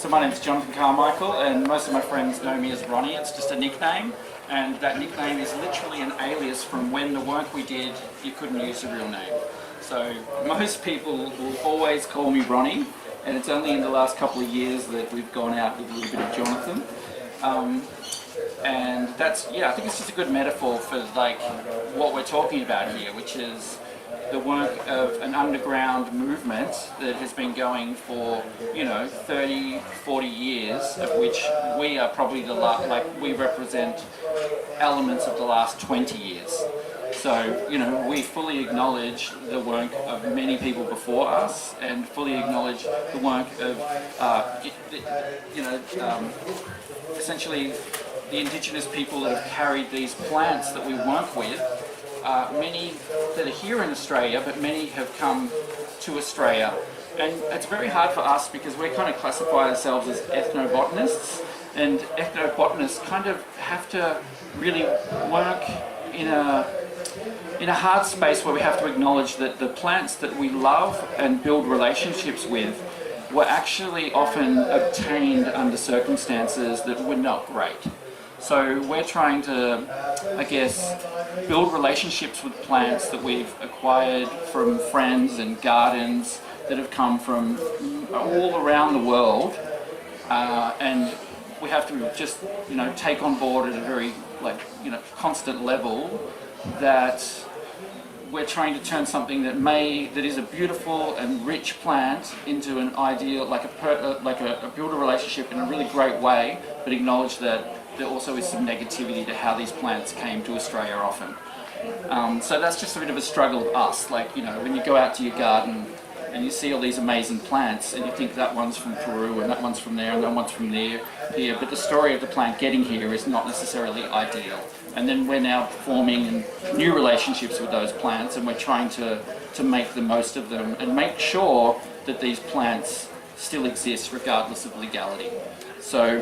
So my name's Jonathan Carmichael, and most of my friends know me as Ronnie. It's just a nickname, and that nickname is literally an alias from when the work we did, you couldn't use a real name. So most people will always call me Ronnie, and it's only in the last couple of years that we've gone out with a little bit of Jonathan. And that's, yeah, I think it's just a good metaphor for like what we're talking about here, which is the work of an underground movement that has been going for, 30, 40 years, of which we are probably the last, we represent elements of the last 20 years. So, we fully acknowledge the work of many people before us and fully acknowledge the work of, essentially the indigenous people that have carried these plants that we work with. Many that are here in Australia, but many have come to Australia. And it's very hard for us because we kind of classify ourselves as ethnobotanists, and ethnobotanists kind of have to really work in a hard space where we have to acknowledge that the plants that we love and build relationships with were actually often obtained under circumstances that were not great. So we're trying to, I guess, build relationships with plants that we've acquired from friends and gardens that have come from all around the world, and we have to just, take on board at a very, constant level that we're trying to turn something that is a beautiful and rich plant into an ideal, build a relationship in a really great way, but acknowledge that there also is some negativity to how these plants came to Australia often. So that's just a bit of a struggle of us. When you go out to your garden and you see all these amazing plants and you think that one's from Peru and that one's from there and that one's from here, but the story of the plant getting here is not necessarily ideal. And then we're now forming new relationships with those plants, and we're trying to make the most of them and make sure that these plants still exist regardless of legality. So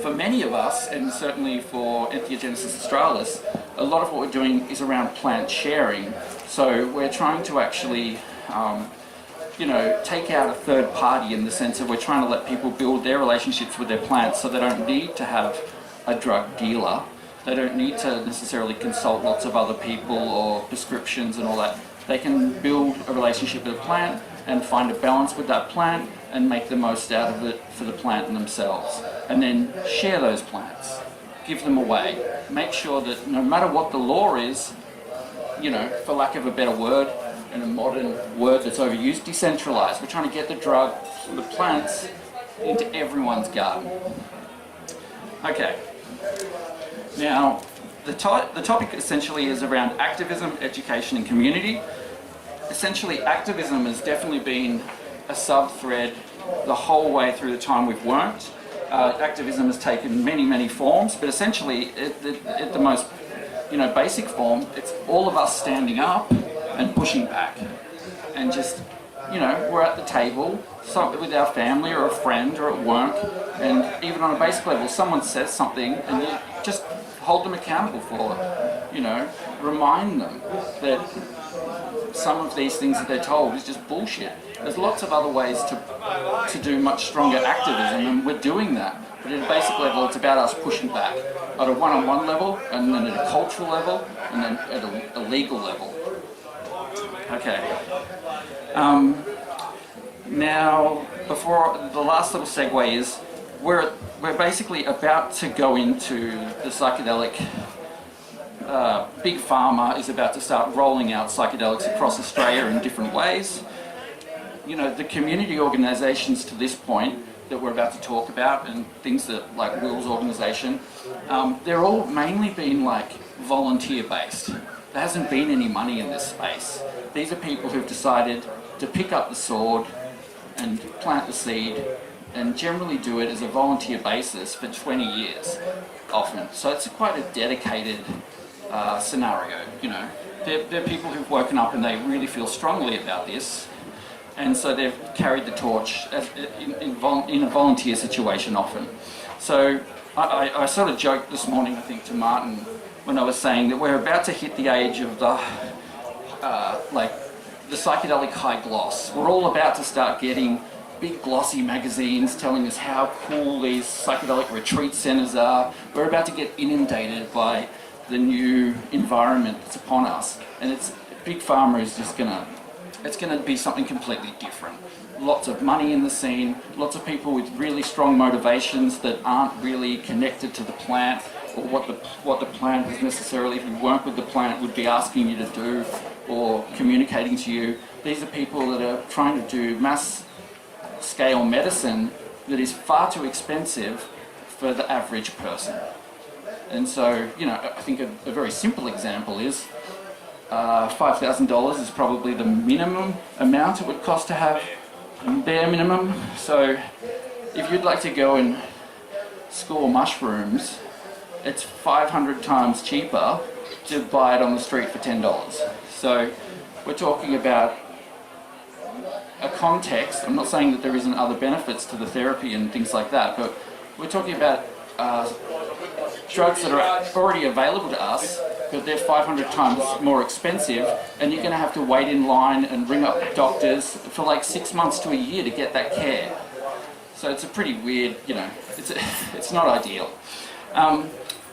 for many of us, and certainly for Entheogenesis Australis, a lot of what we're doing is around plant sharing. So we're trying to actually, take out a third party in the sense of we're trying to let people build their relationships with their plants so they don't need to have a drug dealer. They don't need to necessarily consult lots of other people or prescriptions and all that. They can build a relationship with a plant and find a balance with that plant and make the most out of it for the plant and themselves. And then share those plants, give them away. Make sure that no matter what the law is, for lack of a better word, and a modern word that's overused, decentralised. We're trying to get the drug, the plants, into everyone's garden. Okay. Now, the topic essentially is around activism, education and community. Essentially, activism has definitely been a sub-thread the whole way through the time we've worked. Activism has taken many, many forms, but essentially, at the most basic form, it's all of us standing up and pushing back. And just, we're at the table with our family or a friend or at work, and even on a basic level, someone says something and you just hold them accountable for it. Remind them that some of these things that they're told is just bullshit. There's lots of other ways to do much stronger activism, and we're doing that. But at a basic level, it's about us pushing back at a one-on-one level, and then at a cultural level, and then at a legal level. Okay. Now, before the last little segue is, we're basically about to go into the psychedelic. Big Pharma is about to start rolling out psychedelics across Australia in different ways. The community organisations to this point that we're about to talk about, and things that like Will's organisation, they're all mainly been volunteer based. There hasn't been any money in this space. These are people who've decided to pick up the sword and plant the seed and generally do it as a volunteer basis for 20 years often. So it's quite a dedicated scenario. They're people who've woken up and they really feel strongly about this, and so they've carried the torch in a volunteer situation often. So I sort of joked this morning, I think, to Martin when I was saying that we're about to hit the age of the psychedelic high gloss. We're all about to start getting big glossy magazines telling us how cool these psychedelic retreat centers are. We're about to get inundated by the new environment that's upon us, and Big Pharma is just it's gonna be something completely different. Lots of money in the scene, lots of people with really strong motivations that aren't really connected to the plant or what the plant is necessarily, if you work with the plant, would be asking you to do or communicating to you. These are people that are trying to do mass scale medicine that is far too expensive for the average person. And so, you know, I think a very simple example is $5,000 is probably the minimum amount it would cost to have, bare minimum. So if you'd like to go and score mushrooms, it's 500 times cheaper to buy it on the street for $10. So we're talking about a context. I'm not saying that there isn't other benefits to the therapy and things like that, but we're talking about drugs that are already available to us, but they're 500 times more expensive, and you're going to have to wait in line and ring up doctors for like 6 months to a year to get that care. So it's a pretty weird, you know, it's not ideal.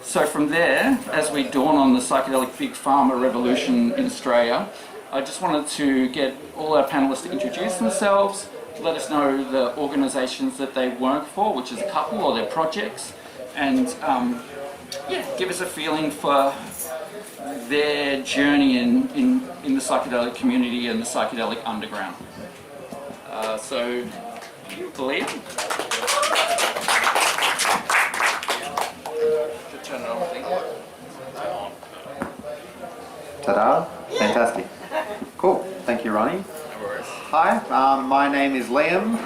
So from there, as we dawn on the psychedelic big pharma revolution in Australia, I just wanted to get all our panellists to introduce themselves, let us know the organisations that they work for, which is a couple, or their projects, and yeah, give us a feeling for their journey in the psychedelic community and the psychedelic underground. So, Liam? Turn it on, I think. Ta-da! Fantastic. Cool. Thank you, Ronnie. Hi, my name is Liam.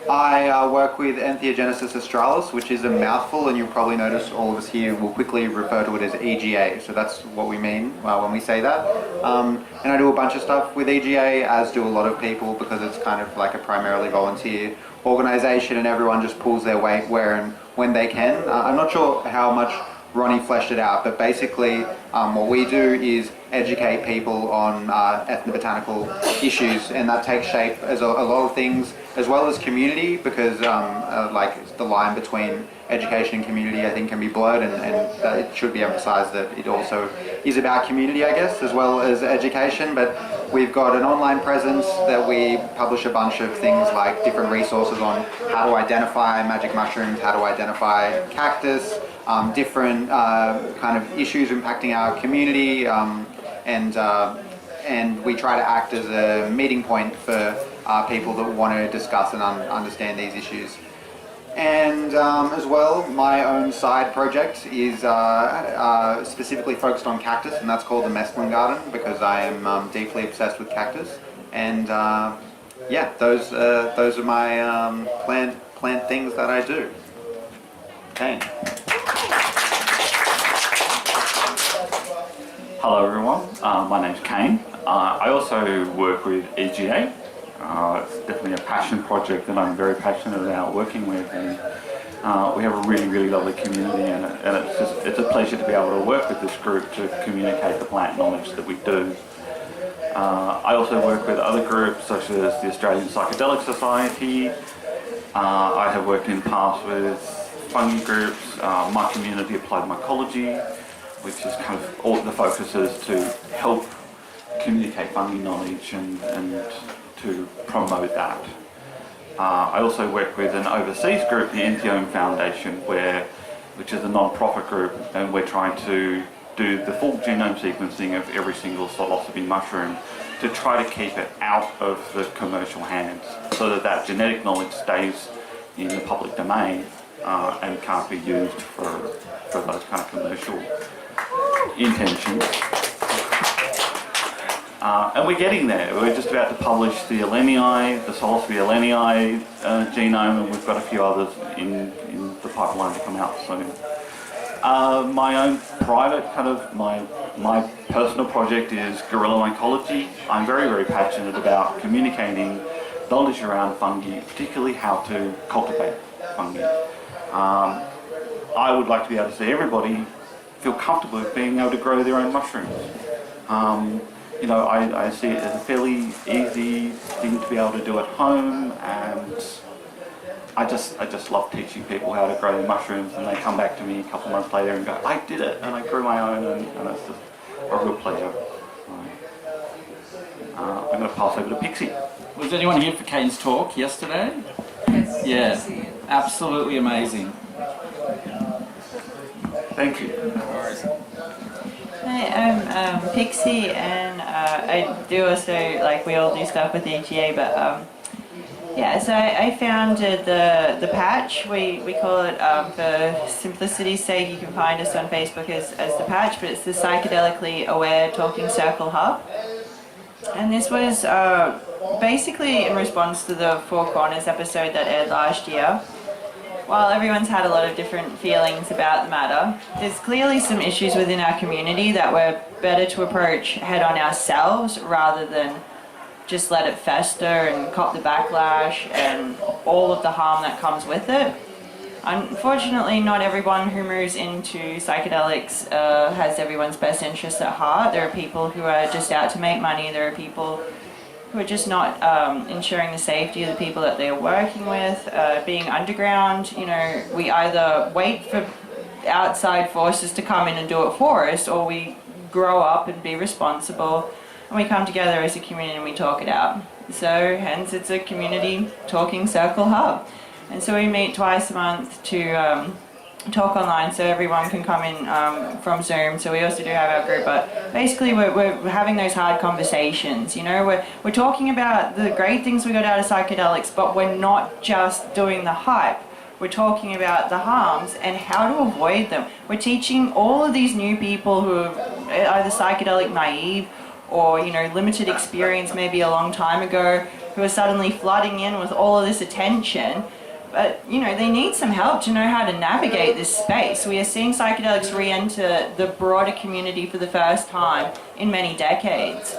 I work with Entheogenesis Australis, which is a mouthful, and you'll probably notice all of us here will quickly refer to it as EGA, so that's what we mean when we say that. And I do a bunch of stuff with EGA, as do a lot of people, because it's kind of like a primarily volunteer organisation and everyone just pulls their weight where and when they can. I'm not sure how much Ronnie fleshed it out, but basically what we do is educate people on ethnobotanical issues, and that takes shape as a lot of things, as well as community, because like the line between education and community I think can be blurred, and it should be emphasised that it also is about community, I guess, as well as education. But we've got an online presence that we publish a bunch of things like different resources on how to identify magic mushrooms, how to identify cactus, different kind of issues impacting our community, and we try to act as a meeting point for people that want to discuss and understand these issues. And as well, my own side project is specifically focused on cactus, and that's called the Mescaline Garden, because I am deeply obsessed with cactus. And yeah, those are my plant things that I do. Caine. Hello everyone, my name's Caine. I also work with EGA. It's definitely a passion project that I'm very passionate about working with, and we have a really lovely community, and it's a pleasure to be able to work with this group to communicate the plant knowledge that we do. I also work with other groups such as the Australian Psychedelic Society. I have worked in the past with fungi groups, my community Applied Mycology, which is kind of all the focus is to help communicate fungi knowledge and to promote that. I also work with an overseas group, the Entheogenesis Foundation, which is a non-profit group, and we're trying to do the full genome sequencing of every single psilocybe mushroom to try to keep it out of the commercial hands, so that genetic knowledge stays in the public domain and can't be used for those kind of commercial intentions. And we're getting there. We're just about to publish the psilocybe elenii genome, and we've got a few others in the pipeline to come out soon. My own private my personal project is guerrilla mycology. I'm very passionate about communicating knowledge around fungi, particularly how to cultivate fungi. I would like to be able to see everybody feel comfortable with being able to grow their own mushrooms. you know, I see it as a fairly easy thing to be able to do at home, and I just love teaching people how to grow their mushrooms, and they come back to me a couple of months later and go, I did it, and I grew my own, and it's just a real pleasure. I'm going to pass over to Pixie. Was anyone here for Caine's talk yesterday? Yes. Yeah, absolutely amazing. Thank you. Hi, I'm Pixie, and I do also, like, we all do stuff with EGA, but yeah, so I founded the patch. We call it, for simplicity's sake, you can find us on Facebook as the patch, but it's the Psychedelically Aware Talking Circle Hub. And this was basically in response to the Four Corners episode that aired last year. While everyone's had a lot of different feelings about the matter, there's clearly some issues within our community that we're better to approach head on ourselves rather than just let it fester and cop the backlash and all of the harm that comes with it. Unfortunately, not everyone who moves into psychedelics has everyone's best interests at heart. There are people who are just out to make money. There are people who are just not ensuring the safety of the people that they are working with. Being underground, you know, we either wait for outside forces to come in and do it for us, or we grow up and be responsible, and we come together as a community and we talk it out. So hence it's a community talking circle hub. And so we meet twice a month to talk online, so everyone can come in from Zoom. So we also do have our group, but basically we're having those hard conversations. You know, we're talking about the great things we got out of psychedelics, but we're not just doing the hype. We're talking about the harms and how to avoid them. We're teaching all of these new people who are either psychedelic naive or, you know, limited experience maybe a long time ago, who are suddenly flooding in with all of this attention. But, you know, they need some help to know how to navigate this space. We are seeing psychedelics re-enter the broader community for the first time in many decades.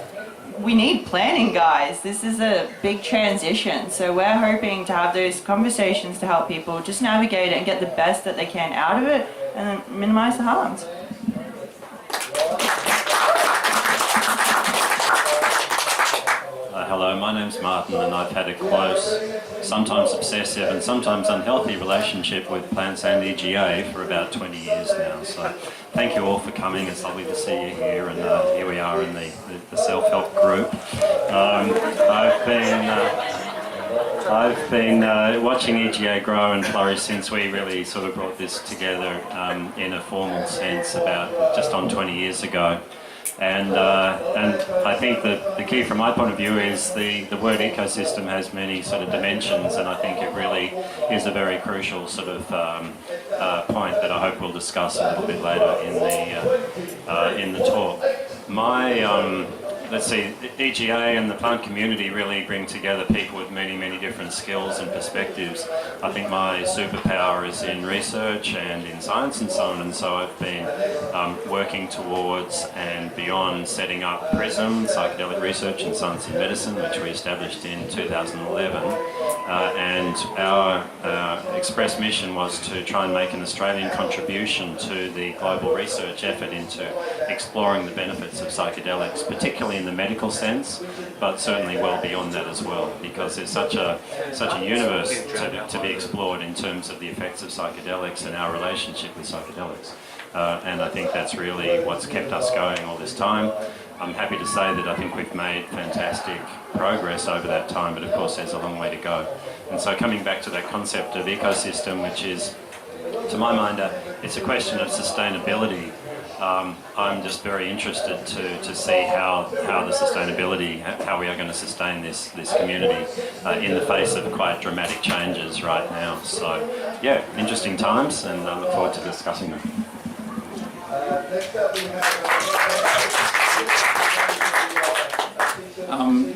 We need planning, guys. This is a big transition. So we're hoping to have those conversations to help people just navigate it and get the best that they can out of it and then minimize the harms. Hello, my name's Martin, and I've had a close, sometimes obsessive and sometimes unhealthy relationship with plants and EGA for about 20 years now. So thank you all for coming. It's lovely to see you here, and here we are in the self-help group. I've been watching EGA grow and flourish since we really sort of brought this together in a formal sense about just on 20 years ago. And I think that the key from my point of view is the word ecosystem has many sort of dimensions, and I think it really is a very crucial sort of point that I hope we'll discuss a little bit later in the talk. Let's see, EGA and the plant community really bring together people with many, many different skills and perspectives. I think my superpower is in research and in science and so on, and so I've been working towards and beyond setting up PRISM, Psychedelic Research in Science and Medicine, which we established in 2011. And our express mission was to try and make an Australian contribution to the global research effort into exploring the benefits of psychedelics, particularly in the medical sense, but certainly well beyond that as well, because there's such a universe to be explored in terms of the effects of psychedelics and our relationship with psychedelics. And I think that's really what's kept us going all this time. I'm happy to say that I think we've made fantastic progress over that time, but of course there's a long way to go. And so coming back to that concept of ecosystem, which is, to my mind, it's a question of sustainability. I'm just very interested to see how the sustainability, how we are going to sustain this community in the face of quite dramatic changes right now. So, yeah, interesting times, and I look forward to discussing them.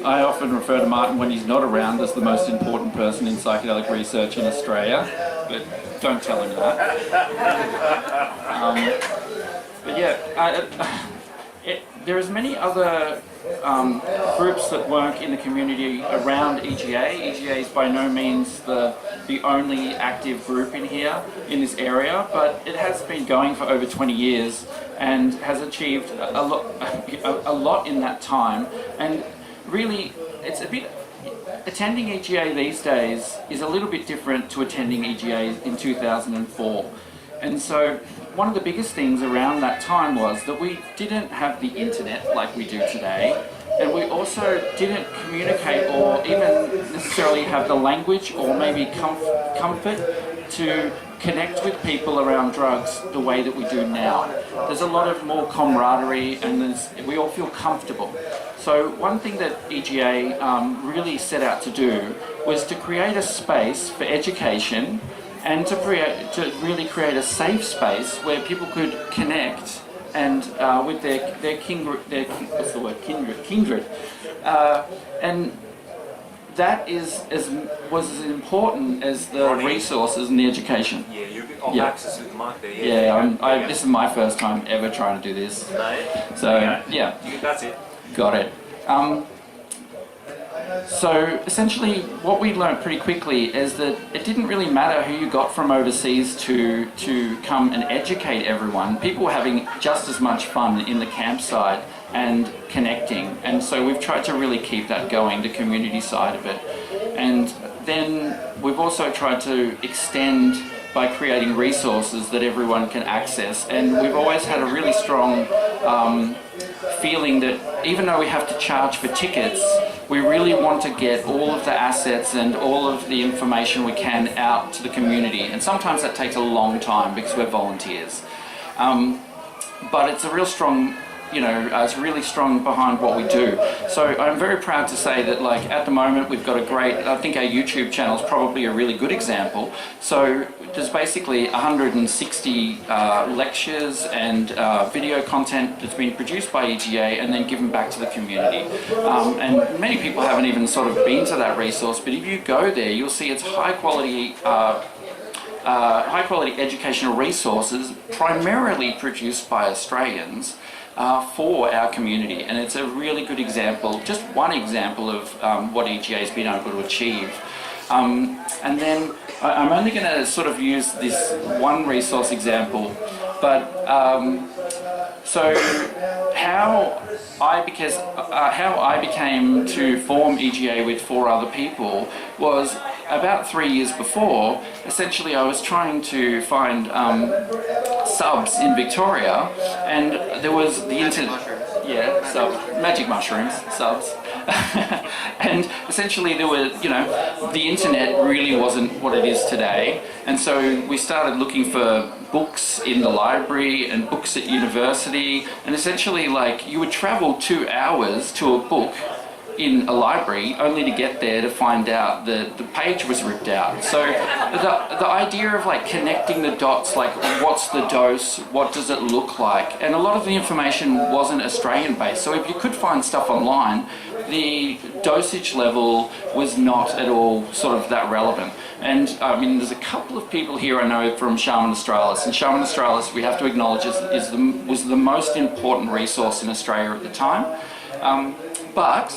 I often refer to Martin when he's not around as the most important person in psychedelic research in Australia, but don't tell him that. But yeah, there is many other groups that work in the community around EGA. EGA is by no means the only active group in here, in this area, but it has been going for over 20 years, and has achieved a lot in that time. And really, it's a bit, attending EGA these days is a little bit different to attending EGA in 2004. And so one of the biggest things around that time was that we didn't have the internet like we do today, and we also didn't communicate or even necessarily have the language or maybe comfort to connect with people around drugs the way that we do now. There's a lot of more camaraderie, and we all feel comfortable. So one thing that EGA really set out to do was to create a space for education and to really create a safe space where people could connect and with their kindred, and that was as important as the resources and the education. Yeah, you're on access with the mic there. Yeah, this is my first time ever trying to do this. So yeah, That's it. got it. So essentially what we learned pretty quickly is that it didn't really matter who you got from overseas to come and educate everyone. People were having just as much fun in the campsite and connecting, and so we've tried to really keep that going, the community side of it. And then we've also tried to extend by creating resources that everyone can access, and we've always had a really strong feeling that even though we have to charge for tickets, we really want to get all of the assets and all of the information we can out to the community, and sometimes that takes a long time because we're volunteers. But it's a real strong, it's really strong behind what we do. So I'm very proud to say that, like, at the moment we've got a great, I think our YouTube channel is probably a really good example. So there's basically 160 lectures and video content that's been produced by EGA and then given back to the community. And many people haven't even sort of been to that resource, but if you go there, you'll see it's high quality educational resources primarily produced by Australians for our community, and it's a really good example, just one example of what EGA has been able to achieve. And then I'm only going to sort of use this one resource example, but so how I became to form EGA with 4 other people was about 3 years before. Essentially, I was trying to find subs in Victoria, and there was the internet. Yeah, subs, magic mushrooms, subs. And essentially there were, the internet really wasn't what it is today, and so we started looking for books in the library and books at university, and essentially, like, you would travel 2 hours to a book in a library only to get there to find out that the page was ripped out. So the idea of, like, connecting the dots, like, what's the dose, what does it look like, and a lot of the information wasn't Australian based, so if you could find stuff online, the dosage level was not at all sort of that relevant. And I mean, there's a couple of people here I know from Shaman Australis, and Shaman Australis, we have to acknowledge, was the most important resource in Australia at the time. But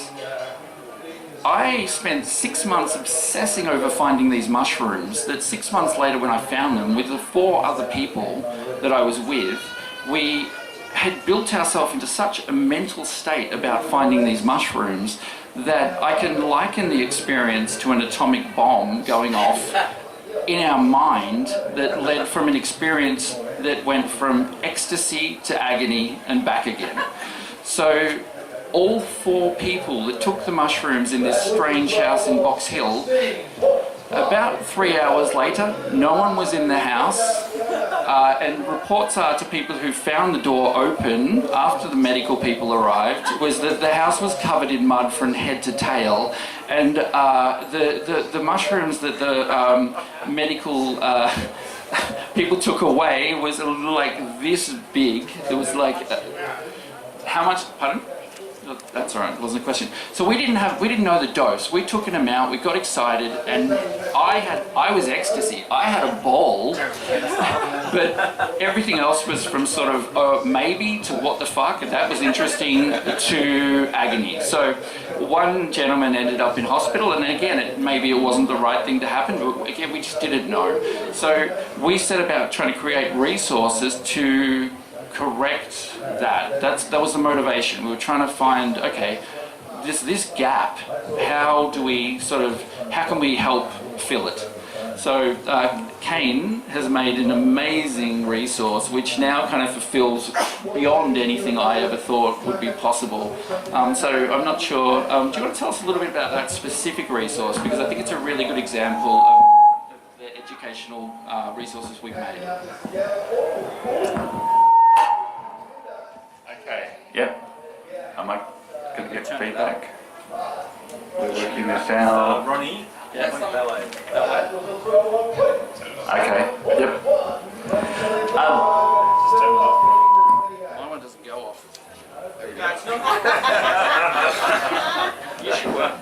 I spent 6 months obsessing over finding these mushrooms, that 6 months later when I found them with the 4 other people that I was with, we had built ourselves into such a mental state about finding these mushrooms that I can liken the experience to an atomic bomb going off in our mind that led from an experience that went from ecstasy to agony and back again. So all 4 people that took the mushrooms in this strange house in Box Hill, about 3 hours later, no one was in the house, and reports are to people who found the door open after the medical people arrived, was that the house was covered in mud from head to tail, and the mushrooms that the medical people took away was like this big. It was like, how much, pardon? That's all right, it wasn't a question. So we didn't know the dose. We took an amount, we got excited, and I was ecstasy. I had a ball, but everything else was from sort of maybe to what the fuck, and that was interesting, to agony. So one gentleman ended up in hospital, and again, maybe it wasn't the right thing to happen, but again, we just didn't know. So we set about trying to create resources to correct that. That was the motivation. We were trying to find, okay, this gap, how can we help fill it? So Caine has made an amazing resource which now kind of fulfills beyond anything I ever thought would be possible. So I'm not sure, do you want to tell us a little bit about that specific resource? Because I think it's a really good example of the educational resources we've made. Okay, yep. Am I going to get feedback? We're working this out. Ronnie, Yes. Barlow. Okay, yep. My one doesn't go off. No, it's not. You sure?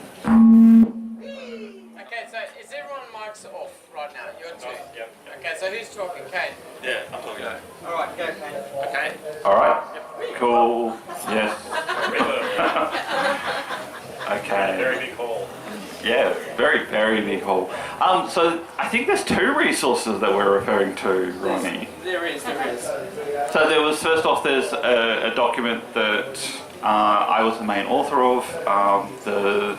Okay, so is everyone mics off right now? You're two. Yep. Okay, so who's talking? Caine. Yeah, I'm talking about. All right, go Caine. Okay. All right. Cool. Yes. Okay. Very big hall. Yeah, very, very big hall. So I think there's two resources that we're referring to, Ronnie. There is. So there was, first off, there's a document that I was the main author of, the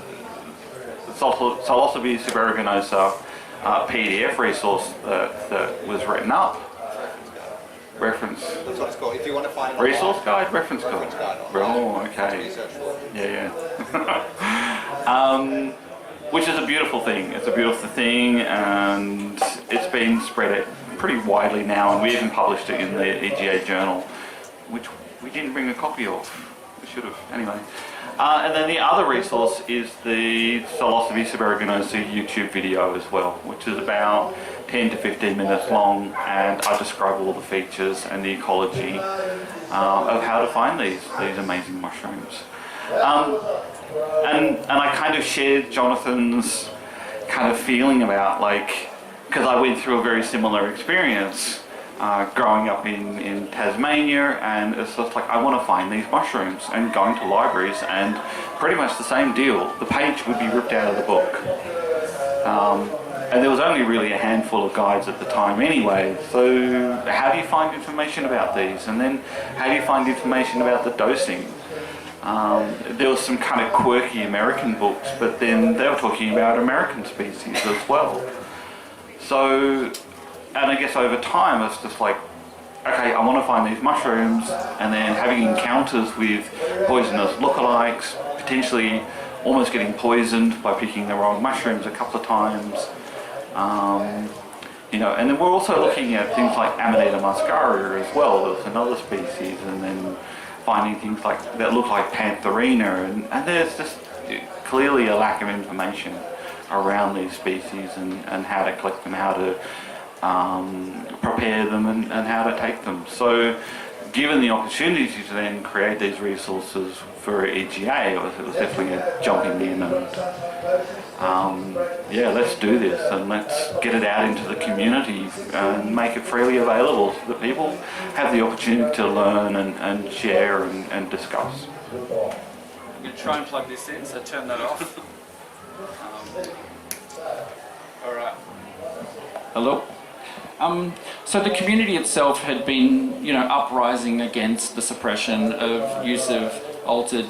Psilocybe suberugosa PDF resource that was written up. Reference. That's what it's called. If you want to find Resource guide? Reference guide. Oh, okay. research for. Yeah. Which is a beautiful thing. It's a beautiful thing, and it's been spread out pretty widely now, and we even published it in the EGA journal, which we didn't bring a copy of. We should have. Anyway. And then the other resource is the Psilocybe suberugosa YouTube video as well, which is about 10 to 15 minutes long, and I describe all the features and the ecology of how to find these amazing mushrooms. And I kind of shared Jonathan's kind of feeling about, like, because I went through a very similar experience growing up in Tasmania, and it's just like, I want to find these mushrooms, and going to libraries, and pretty much the same deal. The page would be ripped out of the book. And there was only really a handful of guides at the time anyway, so how do you find information about these? And then how do you find information about the dosing? There was some kind of quirky American books, but then they were talking about American species as well. So, and I guess over time it's just like, okay, I want to find these mushrooms, and then having encounters with poisonous lookalikes, potentially almost getting poisoned by picking the wrong mushrooms a couple of times. And then we're also looking at things like Amanita muscaria as well. There's another species, and then finding things like that look like Pantherina, and there's just clearly a lack of information around these species and how to collect them, how to prepare them, and how to take them. So given the opportunity to then create these resources for EGA, it was definitely a jumping in and let's do this, and let's get it out into the community and make it freely available so that people have the opportunity to learn and share and discuss. I'm going to try and plug this in, so turn that off. All right. Hello? So the community itself had been, uprising against the suppression of use of altered,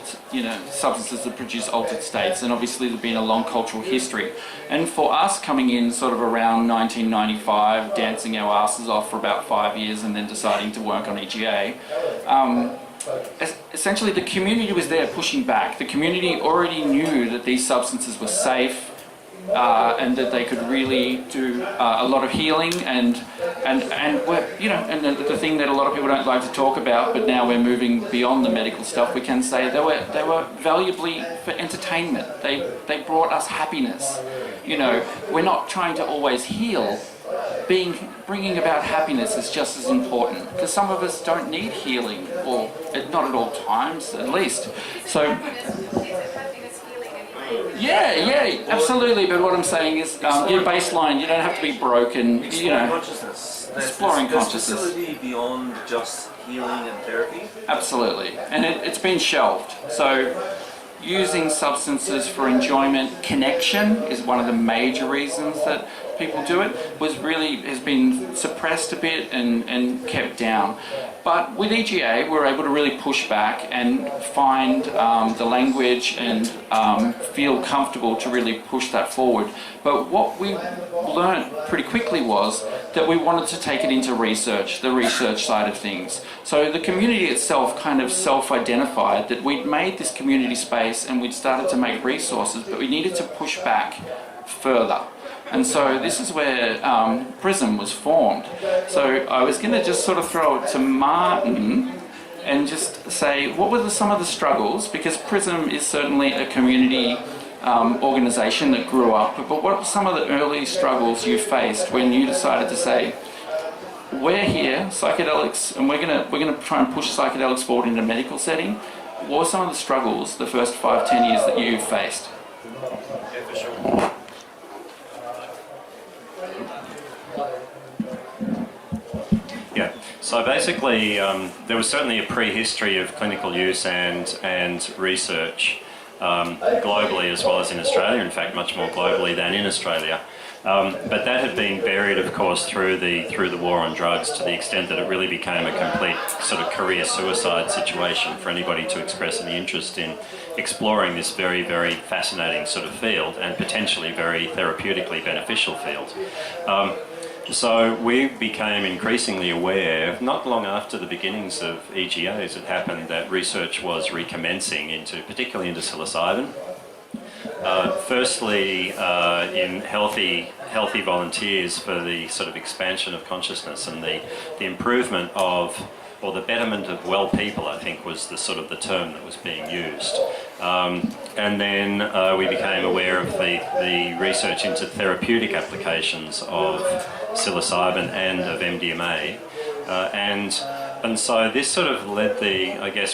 substances that produce altered states, and obviously there's been a long cultural history. And for us coming in sort of around 1995, dancing our asses off for about 5 years and then deciding to work on EGA, essentially the community was there pushing back. The community already knew that these substances were safe, and that they could really do a lot of healing, and the thing that a lot of people don't like to talk about, but now we're moving beyond the medical stuff, we can say they were valuably for entertainment. They brought us happiness. We're not trying to always heal. Bringing about happiness is just as important, because some of us don't need healing, or not at all times, at least. So. Yeah, absolutely. But what I'm saying is, your baseline, you don't have to be broken. Consciousness. Exploring there's consciousness. facility beyond just healing and therapy. Absolutely, and it's been shelved. So, using substances for enjoyment, connection is one of the major reasons that people do it, has been suppressed a bit and kept down. But with EGA, we're able to really push back and find the language and feel comfortable to really push that forward. But what we learned pretty quickly was that we wanted to take it into research, the research side of things. So the community itself kind of self-identified that we'd made this community space and we'd started to make resources, but we needed to push back further. And so this is where PRISM was formed. So I was going to just sort of throw it to Martin and just say, what were some of the struggles? Because PRISM is certainly a community organisation that grew up, but what were some of the early struggles you faced when you decided to say, we're here, psychedelics, and we're gonna try and push psychedelics forward in a medical setting? What were some of the struggles the first 5-10 years that you faced? Yeah, for sure. Yeah, so basically there was certainly a prehistory of clinical use and research globally as well as in Australia, in fact much more globally than in Australia. But that had been buried, of course, through the war on drugs, to the extent that it really became a complete sort of career suicide situation for anybody to express any interest in exploring this very, very fascinating sort of field and potentially very therapeutically beneficial field. So we became increasingly aware, not long after the beginnings of EGAs, it happened that research was recommencing particularly into psilocybin. Firstly, in healthy volunteers for the sort of expansion of consciousness and the improvement of, or the betterment of well people, I think was the sort of the term that was being used. And then we became aware of the research into therapeutic applications of psilocybin and of MDMA. And so this sort of led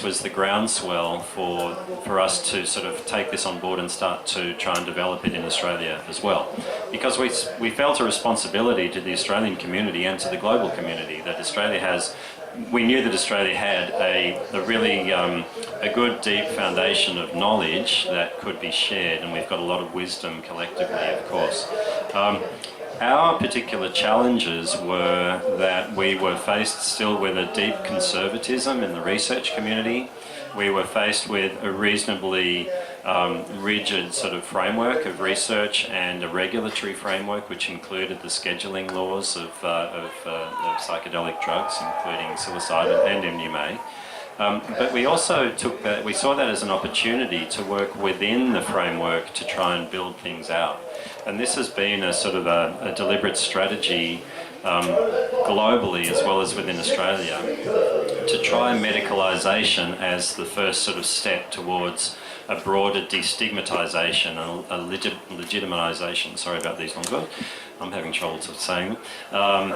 was the groundswell for us to sort of take this on board and start to try and develop it in Australia as well. Because we felt a responsibility to the Australian community and to the global community that we knew that Australia had a really a good deep foundation of knowledge that could be shared, and we've got a lot of wisdom collectively, of course. Our particular challenges were that we were faced still with a deep conservatism in the research community. We were faced with a reasonably rigid sort of framework of research and a regulatory framework which included the scheduling laws of psychedelic drugs, including psilocybin and MDMA. But we also we saw that as an opportunity to work within the framework to try and build things out. And this has been a sort of a deliberate strategy globally as well as within Australia to try medicalisation as the first sort of step towards a broader destigmatisation, a legitimisation, sorry about these long words, I'm having trouble saying them,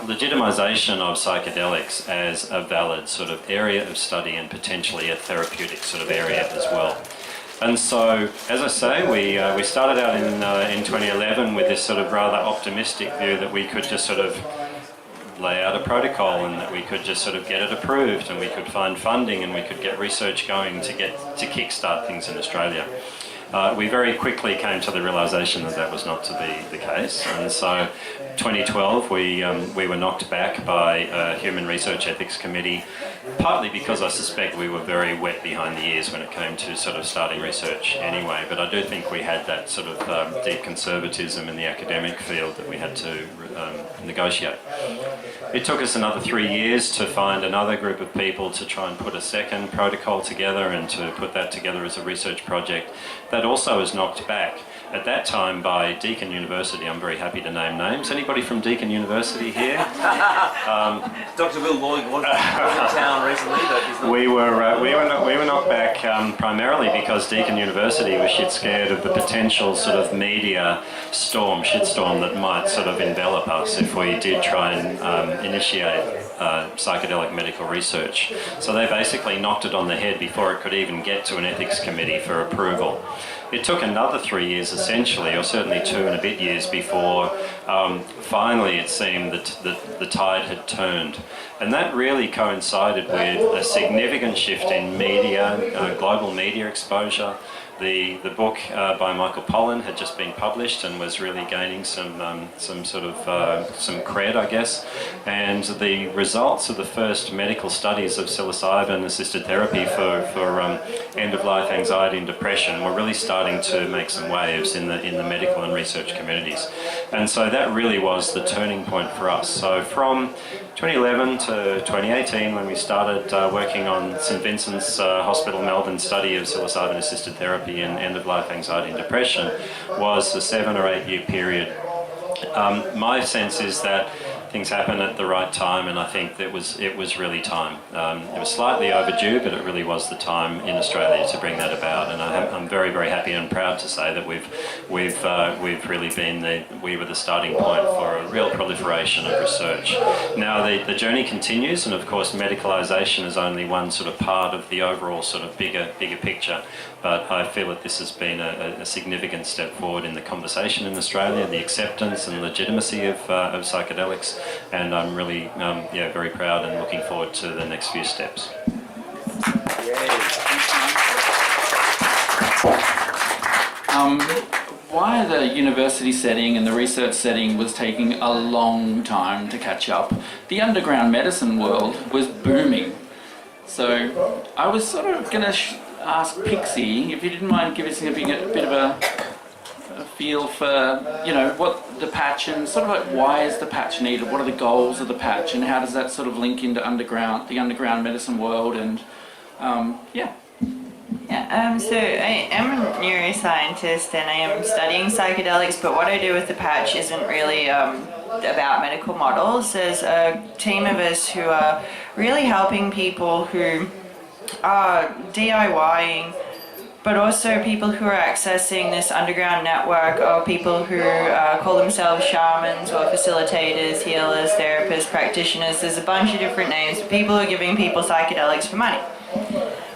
legitimisation of psychedelics as a valid sort of area of study and potentially a therapeutic sort of area as well. And so, as I say, we started out in 2011 with this sort of rather optimistic view that we could just sort of lay out a protocol and that we could just sort of get it approved and we could find funding and we could get research going to kickstart things in Australia. We very quickly came to the realisation that that was not to be the case, and so 2012 we were knocked back by a Human Research Ethics Committee, partly because I suspect we were very wet behind the ears when it came to sort of starting research anyway, but I do think we had that sort of deep conservatism in the academic field that we had to negotiate. It took us another 3 years to find another group of people to try and put a second protocol together and to put that together as a research project. That also was knocked back at that time by Deakin University. I'm very happy to name names. Anybody from Deakin University here? Dr. Will Lloyd was in town recently, but he's not. We were knocked back primarily because Deakin University was shit scared of the potential sort of media shitstorm that might sort of envelop us if we did try and initiate psychedelic medical research. So they basically knocked it on the head before it could even get to an ethics committee for approval. it took another 3 years essentially, or certainly 2 and a bit years before finally it seemed that the tide had turned. And that really coincided with a significant shift in media, global media exposure. The book by Michael Pollan had just been published and was really gaining some cred, I guess. And the results of the first medical studies of psilocybin-assisted therapy for end-of-life anxiety and depression were really starting to make some waves in the medical and research communities. And so that really was the turning point for us. So from 2011 to 2018, when we started working on St Vincent's Hospital Melbourne study of psilocybin-assisted therapy in end-of-life anxiety and depression, was a 7 or 8 year period. My sense is that things happened at the right time, and I think that it was really time. It was slightly overdue, but it really was the time in Australia to bring that about. And I'm very, very happy and proud to say that we've really been we were the starting point for a real proliferation of research. Now the journey continues, and of course medicalisation is only one sort of part of the overall sort of bigger picture. But I feel that this has been a significant step forward in the conversation in Australia, the acceptance and legitimacy of psychedelics, and I'm really very proud and looking forward to the next few steps. Why the university setting and the research setting was taking a long time to catch up, the underground medicine world was booming. So I was sort of going to ask Pixie, if you didn't mind giving us a bit of a feel for, what the patch and sort of like why is the patch needed, what are the goals of the patch, and how does that sort of link into the underground medicine world, and so I am a neuroscientist and I am studying psychedelics, but what I do with the patch isn't really about medical models. There's a team of us who are really helping people who are DIYing, but also people who are accessing this underground network of people who call themselves shamans or facilitators, healers, therapists, practitioners. There's a bunch of different names, but people who are giving people psychedelics for money.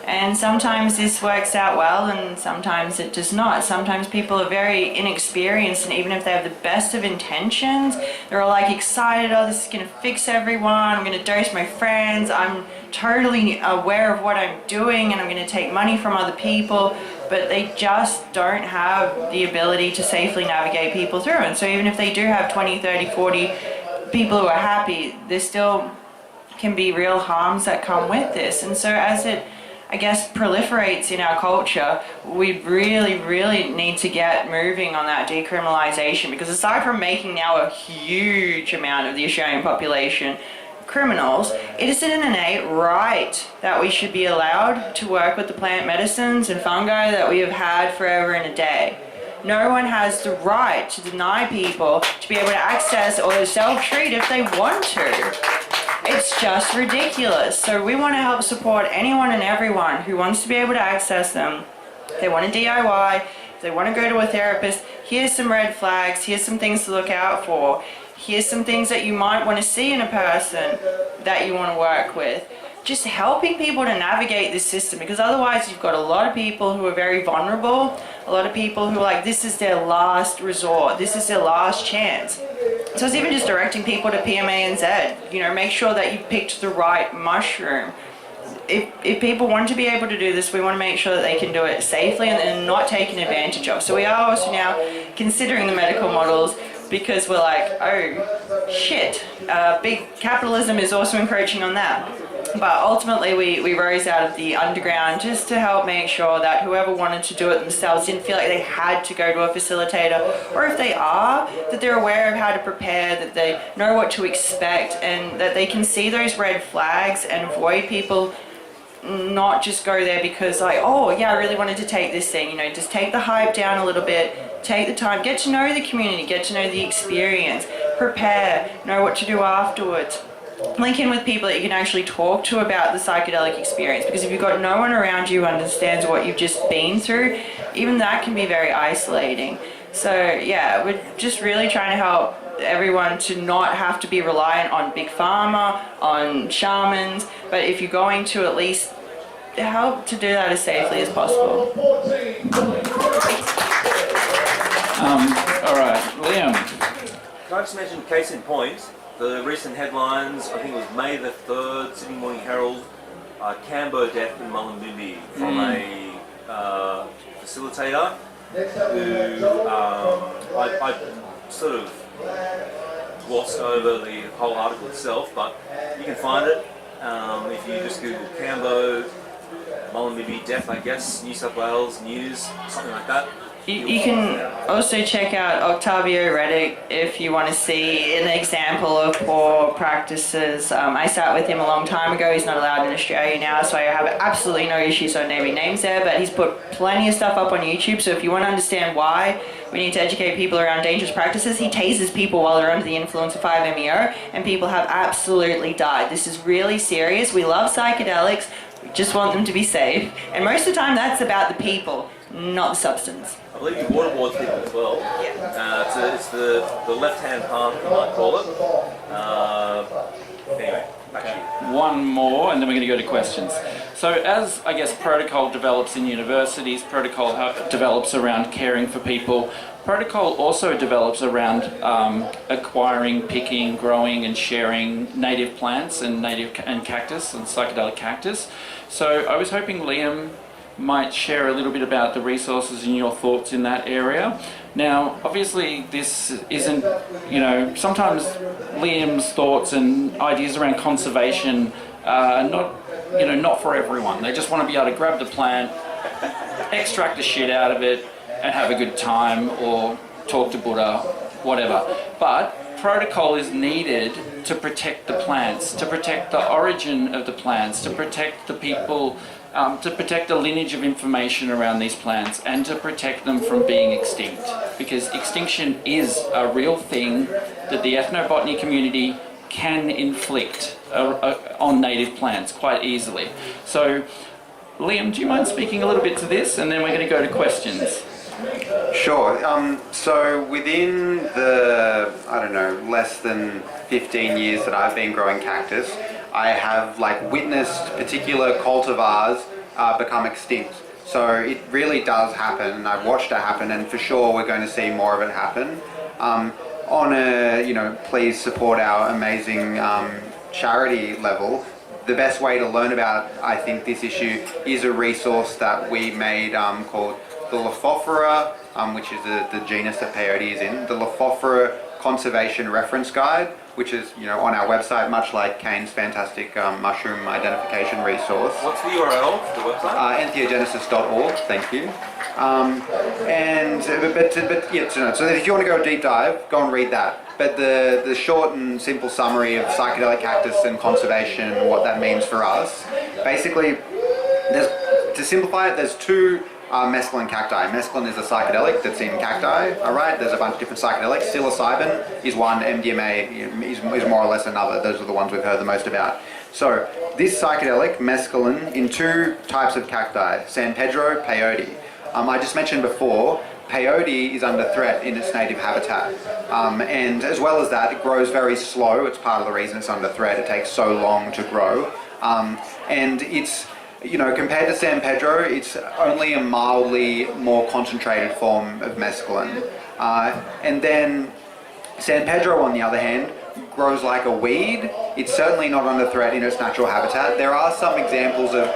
And sometimes this works out well and sometimes it does not. Sometimes people are very inexperienced, and even if they have the best of intentions, they're all like excited, oh, this is going to fix everyone, I'm going to dose my friends, I'm totally aware of what I'm doing and I'm going to take money from other people, but they just don't have the ability to safely navigate people through. And so even if they do have 20, 30, 40 people who are happy, there still can be real harms that come with this. And so as it, I guess, proliferates in our culture, we really, really need to get moving on that decriminalisation, because aside from making now a huge amount of the Australian population criminals, it is an innate right that we should be allowed to work with the plant medicines and fungi that we have had forever and a day. No one has the right to deny people to be able to access or self-treat if they want to. It's just ridiculous. So we want to help support anyone and everyone who wants to be able to access them. If they want to DIY, if they want to go to a therapist, here's some red flags, here's some things to look out for, here's some things that you might want to see in a person that you want to work with. Just helping people to navigate this system, because otherwise you've got a lot of people who are very vulnerable, a lot of people who are like, this is their last resort, this is their last chance. So it's even just directing people to PMANZ, make sure that you picked the right mushroom. If people want to be able to do this, we want to make sure that they can do it safely and not taken advantage of. So we are also now considering the medical models, because we're like, oh shit, big capitalism is also encroaching on that. But ultimately we rose out of the underground just to help make sure that whoever wanted to do it themselves didn't feel like they had to go to a facilitator, or if they are, that they're aware of how to prepare, that they know what to expect, and that they can see those red flags and avoid people not just go there because like, oh yeah, I really wanted to take this thing, just take the hype down a little bit, take the time, get to know the community, get to know the experience, prepare, know what to do afterwards. Link in with people that you can actually talk to about the psychedelic experience, because if you've got no one around you who understands what you've just been through, even that can be very isolating. So yeah, we're just really trying to help everyone to not have to be reliant on big pharma, on shamans, but if you're going to, at least help to do that as safely as possible. All right, Liam. Can I just mention, case in point, the recent headlines, I think it was May the 3rd, Sydney Morning Herald, Cambo death in Mullumbimby from a facilitator who I sort of glossed over the whole article itself, but you can find it if you just Google Cambo, Mullumbimby death, I guess, New South Wales news, something like that. You can also check out Octavio Reddick if you want to see an example of poor practices. I sat with him a long time ago. He's not allowed in Australia now, so I have absolutely no issues on naming names there, but he's put plenty of stuff up on YouTube, so if you want to understand why we need to educate people around dangerous practices, he tases people while they're under the influence of 5-MeO, and people have absolutely died. This is really serious. We love psychedelics. We just want them to be safe. And most of the time that's about the people, not the substance. I believe he waterboards people as well. Yeah. It's the left-hand palm, you might call it. Anyway, back to you. One more, and then we're going to go to questions. So as, I guess, protocol develops in universities, protocol develops around caring for people, protocol also develops around acquiring, picking, growing and sharing native plants and cactus and psychedelic cactus. So I was hoping Liam might share a little bit about the resources and your thoughts in that area. Now, obviously this isn't, sometimes Liam's thoughts and ideas around conservation are not for everyone. They just want to be able to grab the plant, extract the shit out of it and have a good time or talk to Buddha, whatever. But protocol is needed to protect the plants, to protect the origin of the plants, to protect the people, to protect the lineage of information around these plants and to protect them from being extinct. Because extinction is a real thing that the ethnobotany community can inflict on native plants quite easily. So, Liam, do you mind speaking a little bit to this, and then we're going to go to questions? Sure. So within the, less than 15 years that I've been growing cactus, I have witnessed particular cultivars become extinct. So it really does happen, and I've watched it happen, and for sure we're going to see more of it happen. On a, please support our amazing charity level, the best way to learn about, I think, this issue is a resource that we made called the Lophophora, which is the genus that peyote is in, the Lophophora Conservation Reference Guide, which is on our website, much like Caine's fantastic mushroom identification resource. What's the URL for the website? Entheogenesis.org, thank you. So if you want to go deep dive, go and read that. But the short and simple summary of psychedelic cactus and conservation and what that means for us, basically, to simplify it, there's two mescaline cacti. Mescaline is a psychedelic that's in cacti, alright? There's a bunch of different psychedelics. Psilocybin is one, MDMA is more or less another. Those are the ones we've heard the most about. So, this psychedelic, mescaline, in two types of cacti, San Pedro, peyote. I just mentioned before, peyote is under threat in its native habitat. And as well as that, it grows very slow. It's part of the reason it's under threat. It takes so long to grow. And it's, compared to San Pedro, it's only a mildly more concentrated form of mescaline. And then San Pedro, on the other hand, grows like a weed. It's certainly not under threat in its natural habitat. There are some examples of,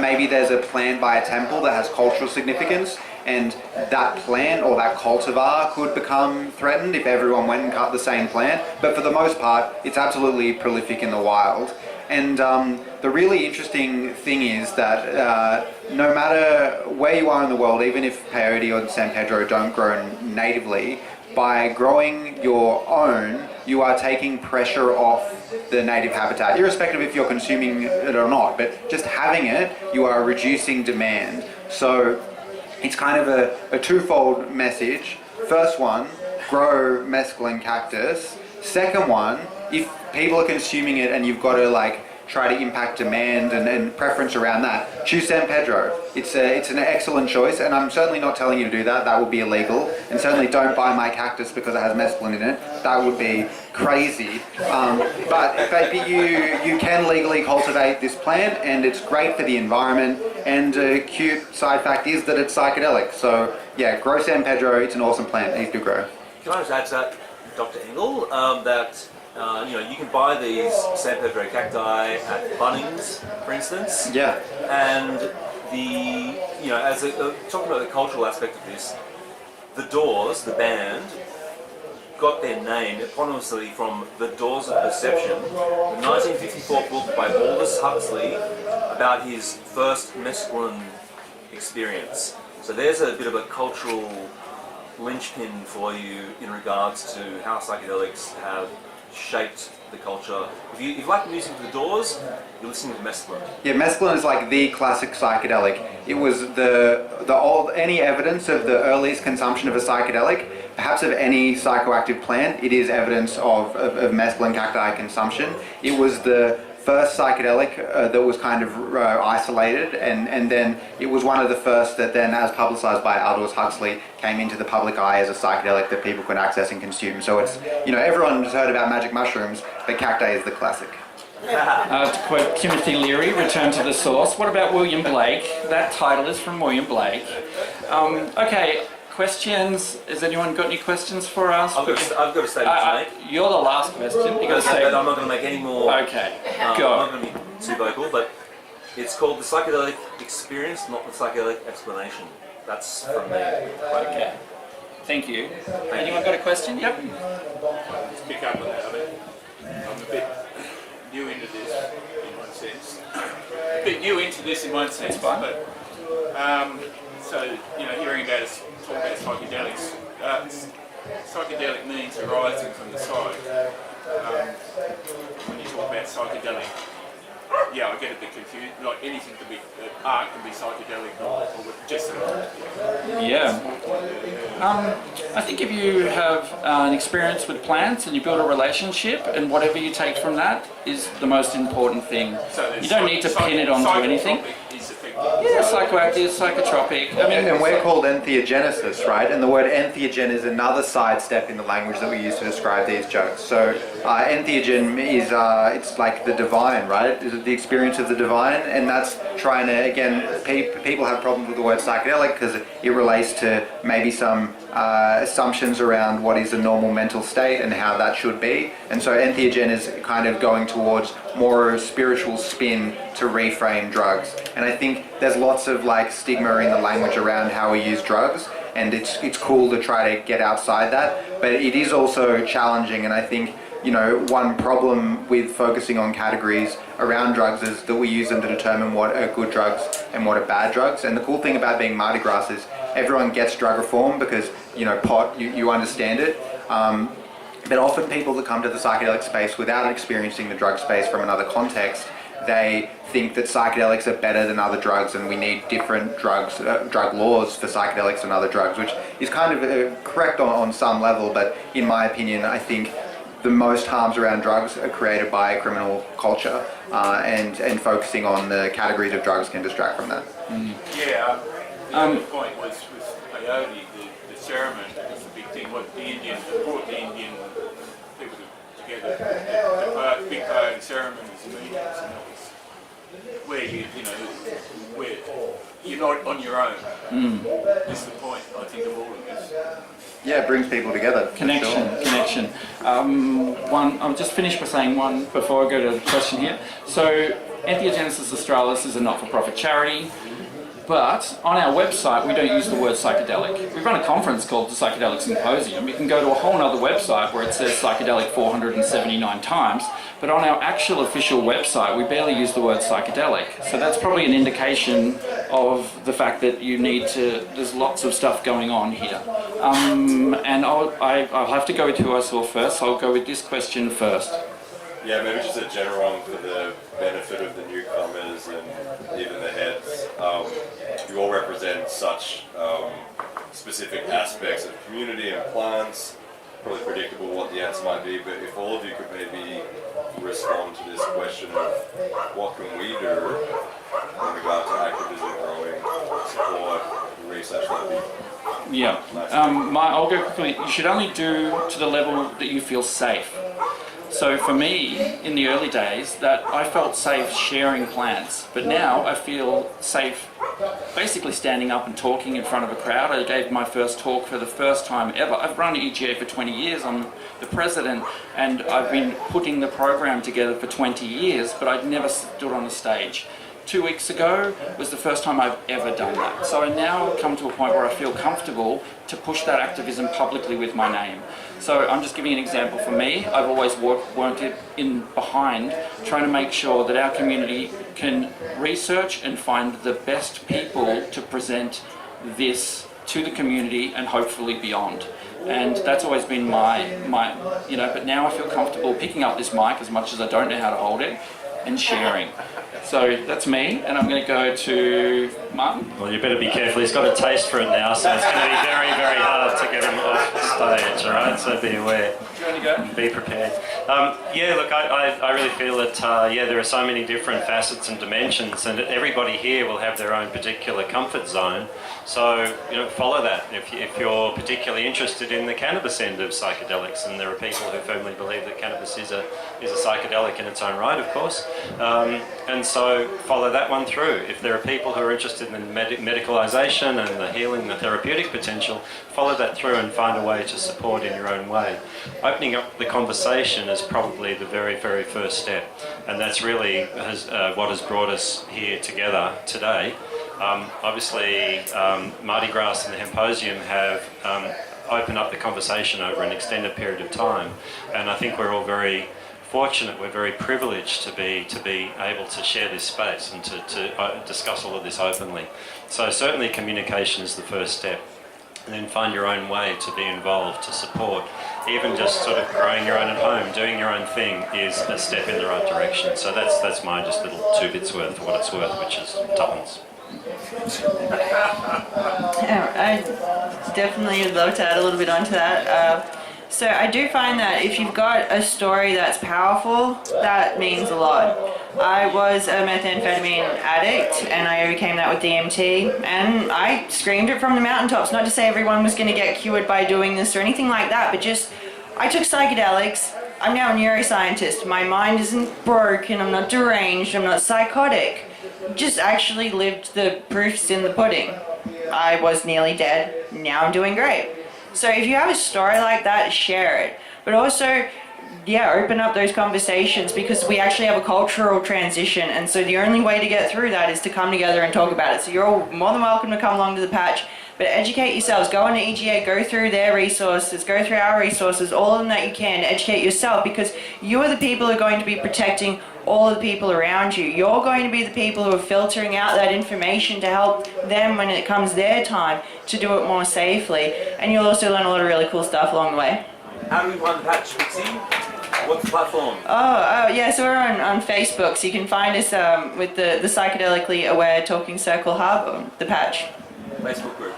maybe there's a plant by a temple that has cultural significance, and that plant or that cultivar could become threatened if everyone went and cut the same plant. But for the most part, it's absolutely prolific in the wild. And the really interesting thing is that no matter where you are in the world, even if peyote or San Pedro don't grow natively, by growing your own, you are taking pressure off the native habitat, irrespective if you're consuming it or not. But just having it, you are reducing demand. So it's kind of a twofold message. First one, grow mescaline cactus. Second one, if people are consuming it and you've got to try to impact demand and preference around that, choose San Pedro. It's an excellent choice, and I'm certainly not telling you to do that. That would be illegal. And certainly don't buy my cactus because it has mescaline in it. That would be crazy. But you can legally cultivate this plant, and it's great for the environment. And a cute side fact is that it's psychedelic. So yeah, grow San Pedro. It's an awesome plant. Easy to grow. Can I just add to that, Dr. Engel, that you can buy these San Pedro cacti at Bunnings, for instance. Yeah. And talking about the cultural aspect of this, the Doors, the band, got their name eponymously from The Doors of Perception, the 1954 book by Aldous Huxley about his first mescaline experience. So there's a bit of a cultural linchpin for you in regards to how psychedelics have shaped the culture. If you like the music of the Doors, you're listening to mescaline. Yeah, mescaline is like the classic psychedelic. It was any evidence of the earliest consumption of a psychedelic, perhaps of any psychoactive plant. It is evidence of mescaline cacti consumption. It was the first psychedelic that was kind of isolated, and then it was one of the first that then, as publicized by Aldous Huxley, came into the public eye as a psychedelic that people could access and consume. So it's, everyone's heard about magic mushrooms, but cacti is the classic. To quote Timothy Leary, return to the source. What about William Blake? That title is from William Blake. Okay, questions? Has anyone got any questions for us? I've got a statement to make. You're the last question. You got to say. I'm not going to make any more. Okay, I'm go. not going to be too vocal, but it's called the psychedelic experience, not the psychedelic explanation. That's from me. Okay. Thank you. Anyone got a question? Yep. Let's pick up on that. I mean, I'm a bit new into this in one sense. It's fine. But so hearing about us talk about psychedelics, psychedelic means arising from the side. When you talk about psychedelic, I get a bit confused. Like anything can be, art can be psychedelic, or just I think if you have an experience with plants and you build a relationship, and whatever you take from that is the most important thing. So you don't need to pin it onto anything. Yeah, psychoactive, psychotropic. And we're called entheogenesis, right? And the word entheogen is another side step in the language that we use to describe these drugs. So entheogen is it's like the divine, right? Is it the experience of the divine? And that's trying to, again, people have problems with the word psychedelic because it relates to maybe some assumptions around what is a normal mental state and how that should be. And so entheogen is kind of going towards more spiritual spin to reframe drugs. And I think there's lots of stigma in the language around how we use drugs, and it's cool to try to get outside that, but it is also challenging. And I think one problem with focusing on categories around drugs is that we use them to determine what are good drugs and what are bad drugs. And the cool thing about being MardiGrass is everyone gets drug reform because pot, you understand it. But often people that come to the psychedelic space without experiencing the drug space from another context, they think that psychedelics are better than other drugs and we need different drug laws for psychedelics and other drugs, which is kind of correct on some level, but in my opinion, I think the most harms around drugs are created by a criminal culture, and focusing on the categories of drugs can distract from that. The other point was with peyote, the ceremony was the big thing. What the Indian brought the Indian people together. The big peyote ceremonies and meetings, and that was where where you're not on your own. That's the point, I think, of all of this. Yeah, it brings people together. Connection. I'll just finish by saying one before I go to the question here. So, Entheogenesis Australis is a not-for-profit charity, but on our website we don't use the word psychedelic. We run a conference called the Psychedelic Symposium. You can go to a whole other website where it says psychedelic 479 times, but on our actual official website we barely use the word psychedelic. So that's probably an indication of the fact that there's lots of stuff going on here. And I'll have to go with who I saw first, so I'll go with this question first. Yeah, maybe just a general one for the benefit of the newcomers and even the heads. You all represent such specific aspects of community and plants. Probably predictable what the answer might be, but if all of you could maybe respond to this question of what can we do in regard to activism, growing, support, research, that'd be Yeah, I'll go quickly. You should only do to the level that you feel safe. So for me, in the early days, that I felt safe sharing plants, but now I feel safe basically standing up and talking in front of a crowd. I gave my first talk for the first time ever. I've run EGA for 20 years, I'm the president, and I've been putting the program together for 20 years, but I'd never stood on a stage. 2 weeks ago was the first time I've ever done that. So I now come to a point where I feel comfortable to push that activism publicly with my name. So I'm just giving an example for me. I've always worked it in behind, trying to make sure that our community can research and find the best people to present this to the community and hopefully beyond. And that's always been my but now I feel comfortable picking up this mic, as much as I don't know how to hold it, and sharing. So that's me, and I'm going to go to Martin. Well, you better be careful. He's got a taste for it now, so it's going to be very, very hard to get him off the stage, all right? So be aware. Do you want to go? Be prepared. Yeah, look, I really feel that, there are so many different facets and dimensions, and everybody here will have their own particular comfort zone. So, follow that. If you're particularly interested in the cannabis end of psychedelics, and there are people who firmly believe that cannabis is a psychedelic in its own right, of course, and so follow that one through. If there are people who are interested in medicalisation and the healing, the therapeutic potential, follow that through and find a way to support in your own way. Opening up the conversation is probably the very, very first step, and that's really what has brought us here together today. Obviously, MardiGrass and the Hemposium have opened up the conversation over an extended period of time, and I think we're all very fortunate, we're very privileged to be able to share this space and to discuss all of this openly. So certainly communication is the first step, and then find your own way to be involved, to support. Even just sort of growing your own at home, doing your own thing is a step in the right direction. So that's my just little 2 bits worth for what it's worth, which is tuppence. I definitely would love to add a little bit onto that. So I do find that if you've got a story that's powerful, that means a lot. I was a methamphetamine addict and I overcame that with DMT, and I screamed it from the mountaintops. Not to say everyone was going to get cured by doing this or anything like that, but just I took psychedelics. I'm now a neuroscientist. My mind isn't broken, I'm not deranged, I'm not psychotic. Just actually lived the proofs in the pudding. I was nearly dead, now I'm doing great. So if you have a story like that, share it. But also, open up those conversations, because we actually have a cultural transition, and so the only way to get through that is to come together and talk about it. So you're all more than welcome to come along to the patch, but educate yourselves. Go on to EGA, go through their resources, go through our resources, all of them that you can. Educate yourself, because you are the people who are going to be protecting all of the people around you. You're going to be the people who are filtering out that information to help them when it comes their time to do it more safely. And you'll also learn a lot of really cool stuff along the way. How do we find the patch, Pixie? What's the platform? So we're on Facebook, so you can find us with the Psychedelically Aware Talking Circle Hub, the patch. Facebook group.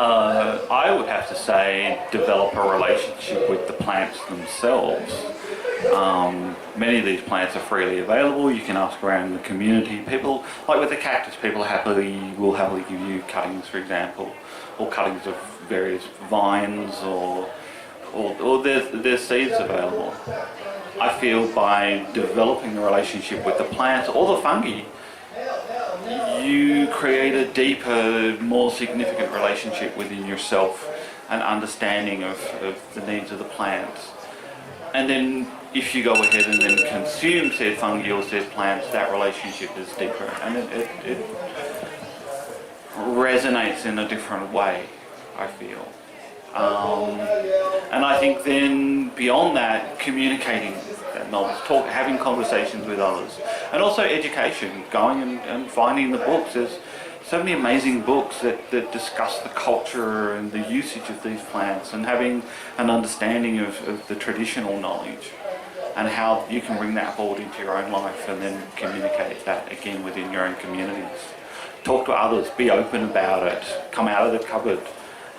I would have to say develop a relationship with the plants themselves. Many of these plants are freely available. You can ask around the community. People, like with the cactus, people will happily give you cuttings, for example, or cuttings of various vines, or there's seeds available. I feel by developing a relationship with the plants or the fungi, you create a deeper, more significant relationship within yourself, an understanding of the needs of the plants. And then if you go ahead and then consume said fungi or said plants, that relationship is deeper, and it resonates in a different way, I feel. And I think then beyond that, communicating that knowledge, having conversations with others, and also education, going and finding the books. There's so many amazing books that discuss the culture and the usage of these plants, and having an understanding of the traditional knowledge and how you can bring that forward into your own life and then communicate that again within your own communities. Talk to others, be open about it, come out of the cupboard.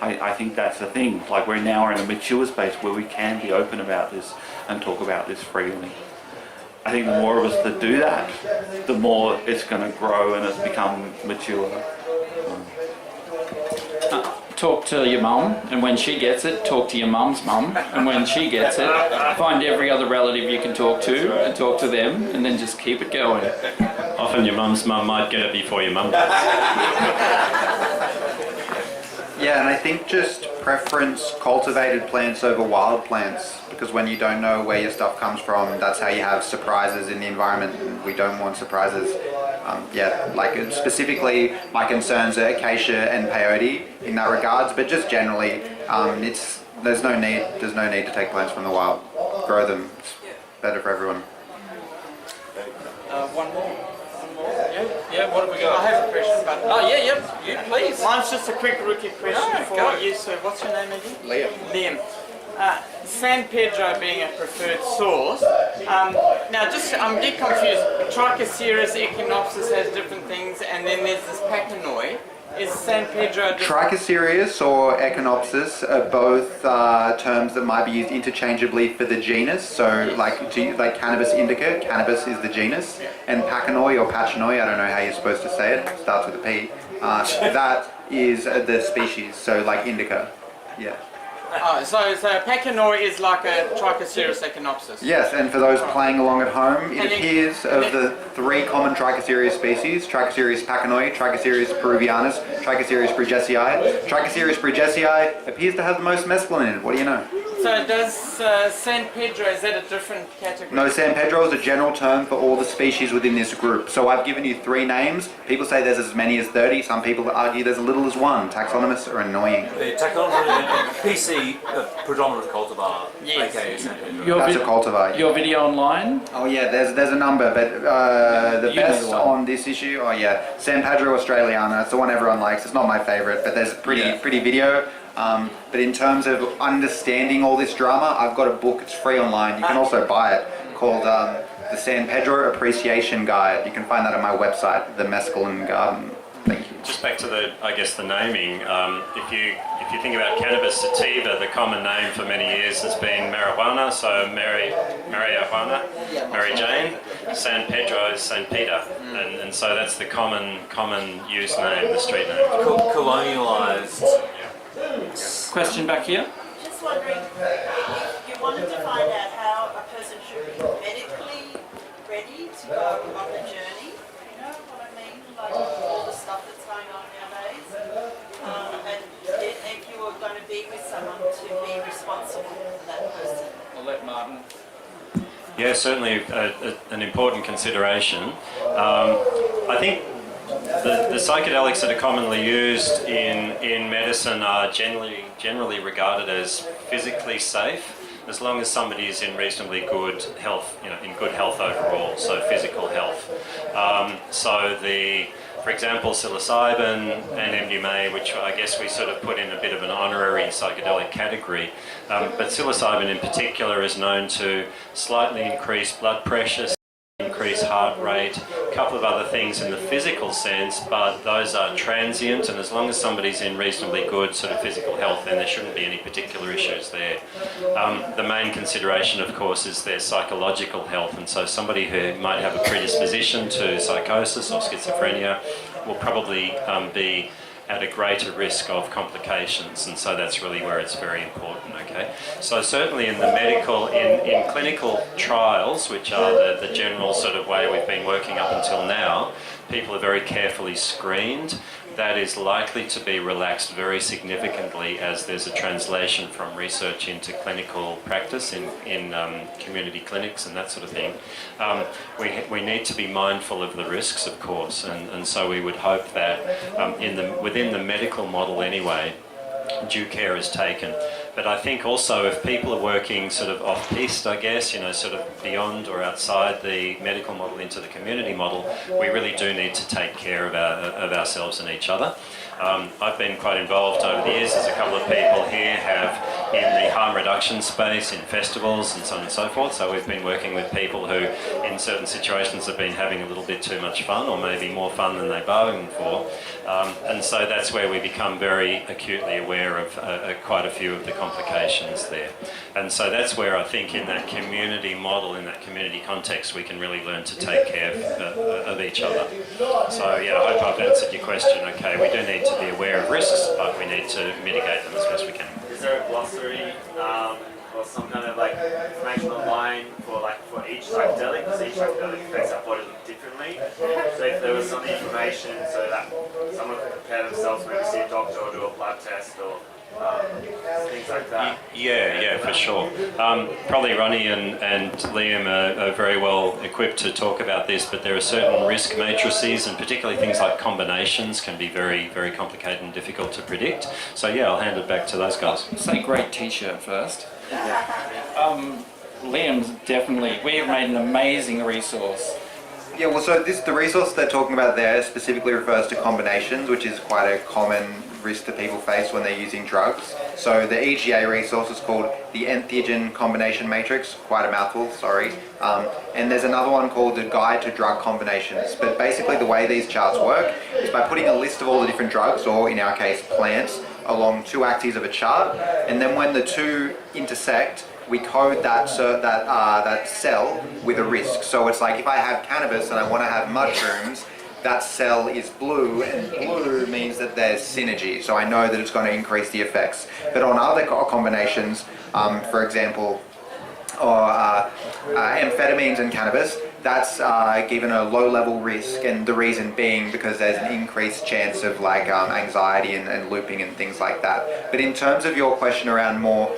I think that's the thing. Like, we're now in a mature space where we can be open about this and talk about this freely. I think the more of us that do that, the more it's going to grow and it's become mature. talk to your mum, and when she gets it, talk to your mum's mum, and when she gets it, find every other relative you can talk to and talk to them, and then just keep it going. Often your mum's mum might get it before your mum does. Yeah, and I think just preference cultivated plants over wild plants, because when you don't know where your stuff comes from, that's how you have surprises in the environment, and we don't want surprises. Yeah, like specifically my concerns are acacia and peyote in that regards, but just generally, there's no need to take plants from the wild. Grow them. It's better for everyone. One more. Yeah, what have we got? I have a question, but... Oh, yeah, yep, you please. Mine's just a quick rookie question for go. you. So what's your name again? Liam. Liam. San Pedro being a preferred source. Now, I'm a bit confused. Trichoceres, Echinopsis has different things, and then there's this Pachanoi. Is San Pedro... Trichocereus or Echinopsis are both terms that might be used interchangeably for the genus. So like cannabis indica, cannabis is the genus, and Pachanoi or Pachanoi, I don't know how you're supposed to say it, starts with a P, that is the species, so like indica, yeah. Oh, so Pachanoi is like a Trichoceres Echinopsis. Yes, and for those playing along at home, it appears of the three common Trichocereus species, Trichocereus pachanoi, Trichocereus peruvianus, Trichocereus bridgesii. Trichocereus bridgesii appears to have the most mescaline in it. What do you know? So does San Pedro, is that a different category? No, San Pedro is a general term for all the species within this group. So I've given you 3 names. People say there's as many as 30. Some people argue there's as little as 1. Taxonomists are annoying. The taxonomy, Pixie, the predominant cultivar, Yes. aka San Pedro. That's a cultivar. Your video online? Oh yeah, there's a number, but the You know best the one. on this issue, oh yeah, San Pedro Australiana. It's the one everyone likes. It's not my favourite, but there's a pretty video. But in terms of understanding all this drama, I've got a book. It's free online. You can also buy it, called the San Pedro Appreciation Guide. You can find that on my website, the Mescaline Garden. Thank you. Just back to the naming. If you think about cannabis sativa, the common name for many years has been marijuana. So Marijuana, Mary Jane. San Pedro is San Peter, and so that's the common use name, the street name. Colonialised. Question back here? Just wondering, if you wanted to find out how a person should be medically ready to go on the journey, you know what I mean? Like all the stuff that's going on nowadays. And if you were going to be with someone to be responsible for that person. I'll let Martin. Yeah, certainly an important consideration. I think the psychedelics that are commonly used in medicine are generally regarded as physically safe, as long as somebody is in reasonably good health, in good health overall, so physical health. For example, psilocybin and MDMA, which I guess we sort of put in a bit of an honorary psychedelic category, but psilocybin in particular is known to slightly increase blood pressure, increase heart rate, a couple of other things in the physical sense, but those are transient, and as long as somebody's in reasonably good sort of physical health, then there shouldn't be any particular issues there. The main consideration, of course, is their psychological health, and so somebody who might have a predisposition to psychosis or schizophrenia will probably be at a greater risk of complications, and so that's really where it's very important, okay? So certainly in the medical, in clinical trials, which are the general sort of way we've been working up until now, people are very carefully screened. That is likely to be relaxed very significantly as there's a translation from research into clinical practice in community clinics and that sort of thing. We need to be mindful of the risks, of course, and so we would hope that within the medical model anyway, due care is taken. But I think also if people are working sort of off-piste, I guess, sort of beyond or outside the medical model into the community model, we really do need to take care of ourselves and each other. I've been quite involved over the years, as a couple of people here have in the harm reduction space, in festivals and so on and so forth. So we've been working with people who in certain situations have been having a little bit too much fun, or maybe more fun than they bargained for. And so that's where we become very acutely aware of quite a few of the complications there. And so that's where I think in that community model, in that community context, we can really learn to take care of each other. So yeah, I hope I've answered your question. Okay, we do need to be aware of risks, but we need to mitigate them as best we can. Is there a glossary or some kind of like information online for each psychedelic? Because each psychedelic affects our body differently. So if there was some information so that someone could prepare themselves, maybe see a doctor or do a blood test or things like that. Yeah, for sure. Probably Ronnie and Liam are very well equipped to talk about this, but there are certain risk matrices, and particularly things like combinations can be very, very complicated and difficult to predict. So yeah, I'll hand it back to those guys. Say great t-shirt first. Liam's definitely, we have made an amazing resource. Yeah, well, so the resource they're talking about there specifically refers to combinations, which is quite a common risk that people face when they're using drugs. So the EGA resource is called the Entheogen Combination Matrix, quite a mouthful, sorry. And there's another one called the Guide to Drug Combinations. But basically the way these charts work is by putting a list of all the different drugs, or in our case plants, along two axes of a chart, and then when the two intersect, we code that cell with a risk. So it's like if I have cannabis and I want to have mushrooms, that cell is blue, and blue means that there's synergy. So I know that it's going to increase the effects. But on other combinations, for example, amphetamines and cannabis, that's given a low-level risk, and the reason being because there's an increased chance of like anxiety and looping and things like that. But in terms of your question around more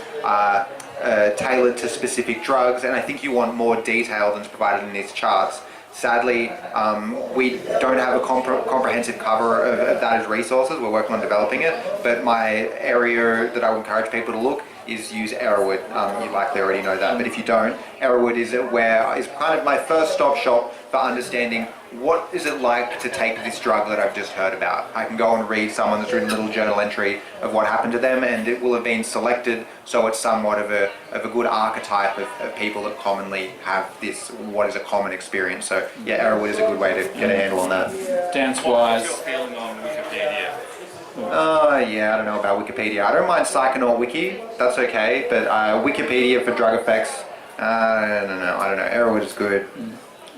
tailored to specific drugs, and I think you want more detail than's provided in these charts. Sadly, we don't have a comprehensive cover of that as resources. We're working on developing it, but my area that I would encourage people to look is use Arrowwood. You likely already know that, but if you don't, Arrowwood is kind of my first stop shop for understanding what is it like to take this drug that I've just heard about. I can go and read someone that's written a little journal entry of what happened to them, and it will have been selected so it's somewhat of a good archetype of people that commonly have this, what is a common experience. So yeah, Arrowwood is a good way to get a handle on that. Dance-wise. What's your feeling on Wikipedia? Yeah, I don't know about Wikipedia. I don't mind Psychonaut Wiki, that's okay, but Wikipedia for drug effects, I don't know. Arrowwood is good.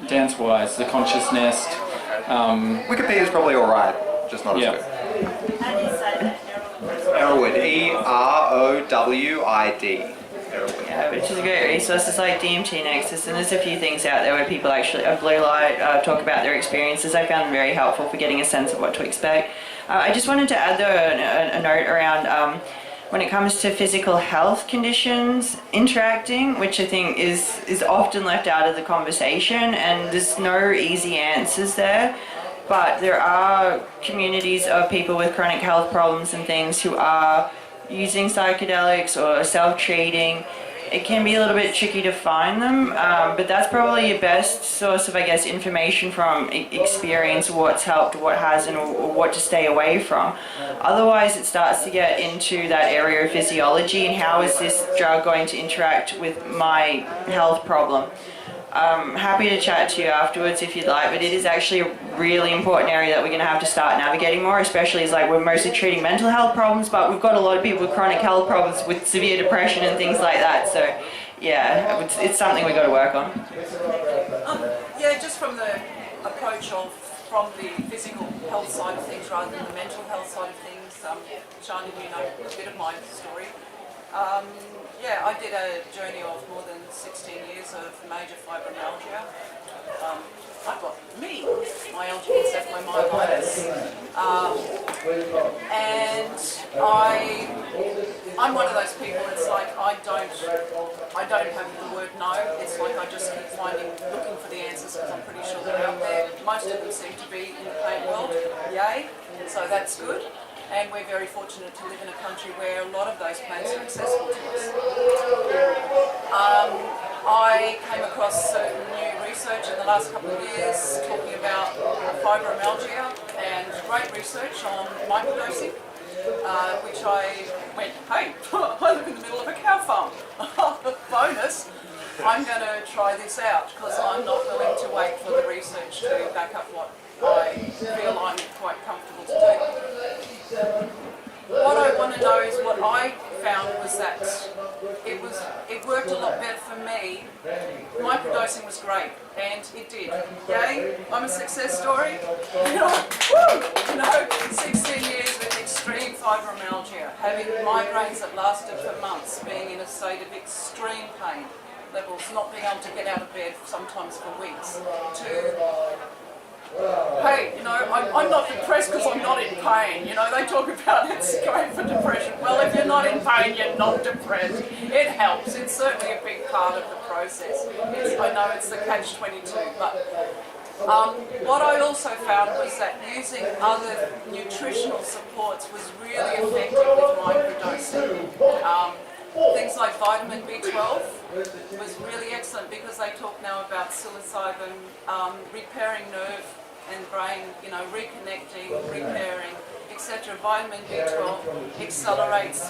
Dance-wise, the Conscious Nest. Wikipedia is probably alright, just not as good. How do you say that? Arrowwood, E-R-O-W-I-D. Yeah, which is a great resource. It's like DMT Nexus, and there's a few things out there where people actually, Blue Light, talk about their experiences. I found them very helpful for getting a sense of what to expect. I just wanted to add though a note around when it comes to physical health conditions interacting, which I think is often left out of the conversation, and there's no easy answers there. But there are communities of people with chronic health problems and things who are using psychedelics or self-treating. It can be a little bit tricky to find them, but that's probably your best source of, I guess, information from experience, what's helped, what hasn't, or what to stay away from. Otherwise, it starts to get into that area of physiology and how is this drug going to interact with my health problem. Happy to chat to you afterwards if you'd like, but it is actually a really important area that we're going to have to start navigating more, especially as like we're mostly treating mental health problems, but we've got a lot of people with chronic health problems with severe depression and things like that. So yeah, it's something we've got to work on. Yeah, just from the approach from the physical health side of things rather than the mental health side of things, Shani, you know a bit of my story. Yeah, I did a journey of more than 16 years of major fibromyalgia. I've got myalgia encephalomyelitis. And I'm one of those people, it's like I don't have the word no. It's like I just keep looking for the answers because I'm pretty sure they're out there. Most of them seem to be in the plant world, yay, so that's good. And we're very fortunate to live in a country where a lot of those plants are accessible to us. I came across certain new research in the last couple of years talking about fibromyalgia, and great research on microdosing. which I went, hey, I live in the middle of a cow farm. Bonus, I'm going to try this out because I'm not willing to wait for the research to back up what I feel I'm quite comfortable to do. What I want to know is what I found was that it worked a lot better for me. Microdosing was great, and it did. Yay, I'm a success story. You know, woo! You know, 16 years with extreme fibromyalgia, having migraines that lasted for months, being in a state of extreme pain levels, not being able to get out of bed sometimes for weeks, to hey, you know, I'm not depressed because I'm not in pain. You know, they talk about it's going for depression. Well, if you're not in pain, you're not depressed. It helps. It's certainly a big part of the process. I know it's the catch-22, but what I also found was that using other nutritional supports was really effective with microdosing. Things like vitamin B12 was really excellent because they talk now about psilocybin repairing nerve and brain, you know, reconnecting, repairing, etc. Vitamin B12 accelerates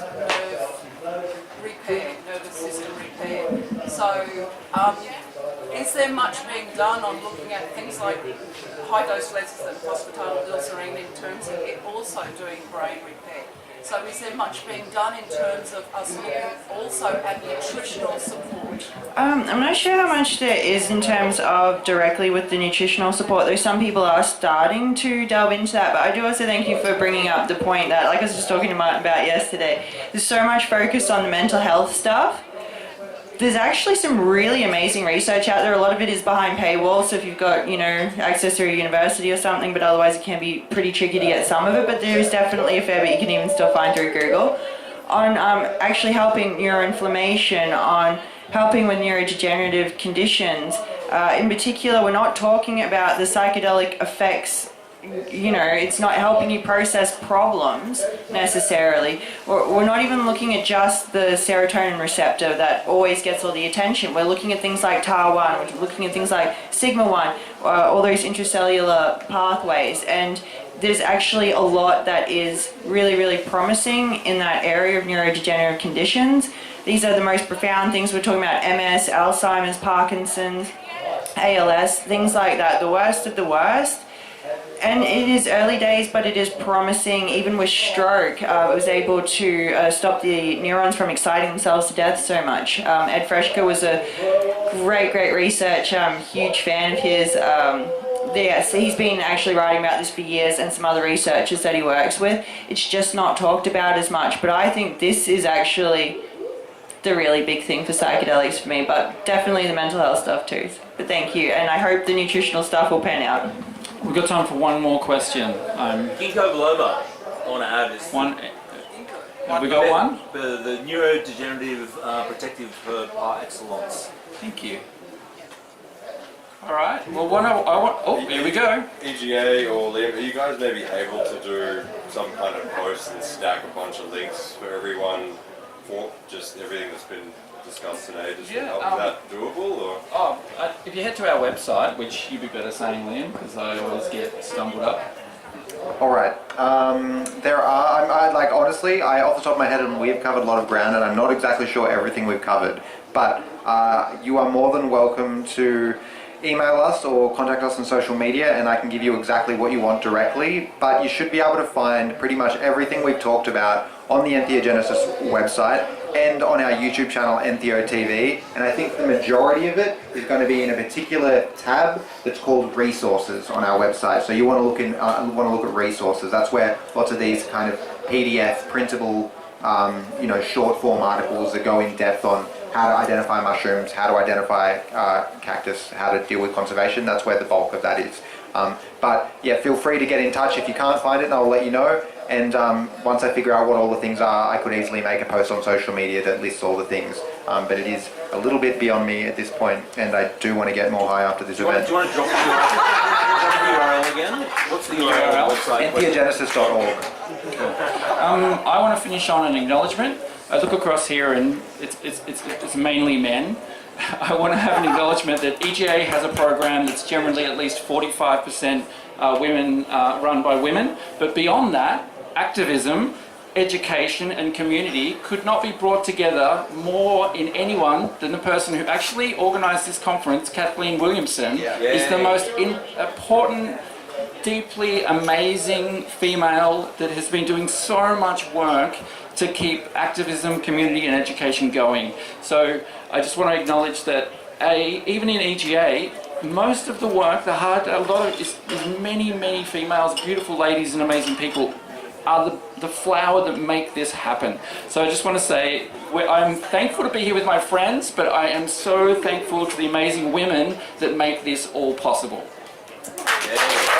nerve repair, nervous system repair. So, is there much being done on looking at things like high-dose lecithin, phosphatidylserine, in terms of it also doing brain repair? So is there much being done in terms of us looking also at nutritional support? I'm not sure how much there is in terms of directly with the nutritional support, though some people are starting to delve into that. But I do also thank you for bringing up the point that, like I was just talking to Martin about yesterday, there's so much focus on the mental health stuff. There's actually some really amazing research out there. A lot of it is behind paywalls, so if you've got, you know, access through a university or something, but otherwise it can be pretty tricky to get some of it, but there is definitely a fair bit you can even still find through Google on actually helping neuroinflammation, on helping with neurodegenerative conditions. In particular, we're not talking about the psychedelic effects. You know, it's not helping you process problems necessarily. We're not even looking at just the serotonin receptor that always gets all the attention. We're looking at things like TAR1, we're looking at things like Sigma-1, all those intracellular pathways. And there's actually a lot that is really, really promising in that area of neurodegenerative conditions. These are the most profound things. We're talking about MS, Alzheimer's, Parkinson's, ALS, things like that, the worst of the worst. And it is early days, but it is promising. Even with stroke, it was able to stop the neurons from exciting themselves to death so much. Ed Freshka was a great research, huge fan of his. So he's been actually writing about this for years, and some other researchers that he works with. It's just not talked about as much, but I think this is actually the really big thing for psychedelics for me, but definitely the mental health stuff too. But thank you, and I hope the nutritional stuff will pan out. We've got time for one more question. Ginkgo biloba, I want to add is One. Have we got one? the neurodegenerative protective herb par excellence. Thank you. All right. Well, here we go. EGA or Liam, are you guys maybe able to do some kind of post and stack a bunch of links for everyone for just everything that's been discussed today? Just Yeah, is that doable or? If you head to our website, which you'd be better saying, Liam, because I always get stumbled up. All right. There are. Like honestly, off the top of my head, we've covered a lot of ground, and I'm not exactly sure everything we've covered. But you are more than welcome to email us or contact us on social media, and I can give you exactly what you want directly. But you should be able to find pretty much everything we've talked about on the Entheogenesis website and on our YouTube channel, Entheo TV. And I think the majority of it is going to be in a particular tab that's called resources on our website. So you want to look at resources. That's where lots of these kind of PDF printable, short form articles that go in depth on how to identify mushrooms, how to identify cactus, how to deal with conservation. That's where the bulk of that is. But yeah, feel free to get in touch if you can't find it, and I'll let you know. And once I figure out what all the things are, I could easily make a post on social media that lists all the things. But it is a little bit beyond me at this point, and I do want to get more high after this event. Do you want to drop the URL again? What's the URL website? Entheogenesis.org. I want to finish on an acknowledgement. I look across here, and it's mainly men. I want to have an acknowledgement that EGA has a program that's generally at least 45% women run by women. But beyond that, Activism education and community could not be brought together more in anyone than the person who actually organised this conference, Kathleen Williamson, is the most important, deeply amazing female that has been doing so much work to keep activism, community and education going. So I just want to acknowledge that even in EGA, most of the work, a lot of is many females, beautiful ladies and amazing people are the flower that make this happen. So I just want to say, I'm thankful to be here with my friends, but I am so thankful to the amazing women that make this all possible. Yeah.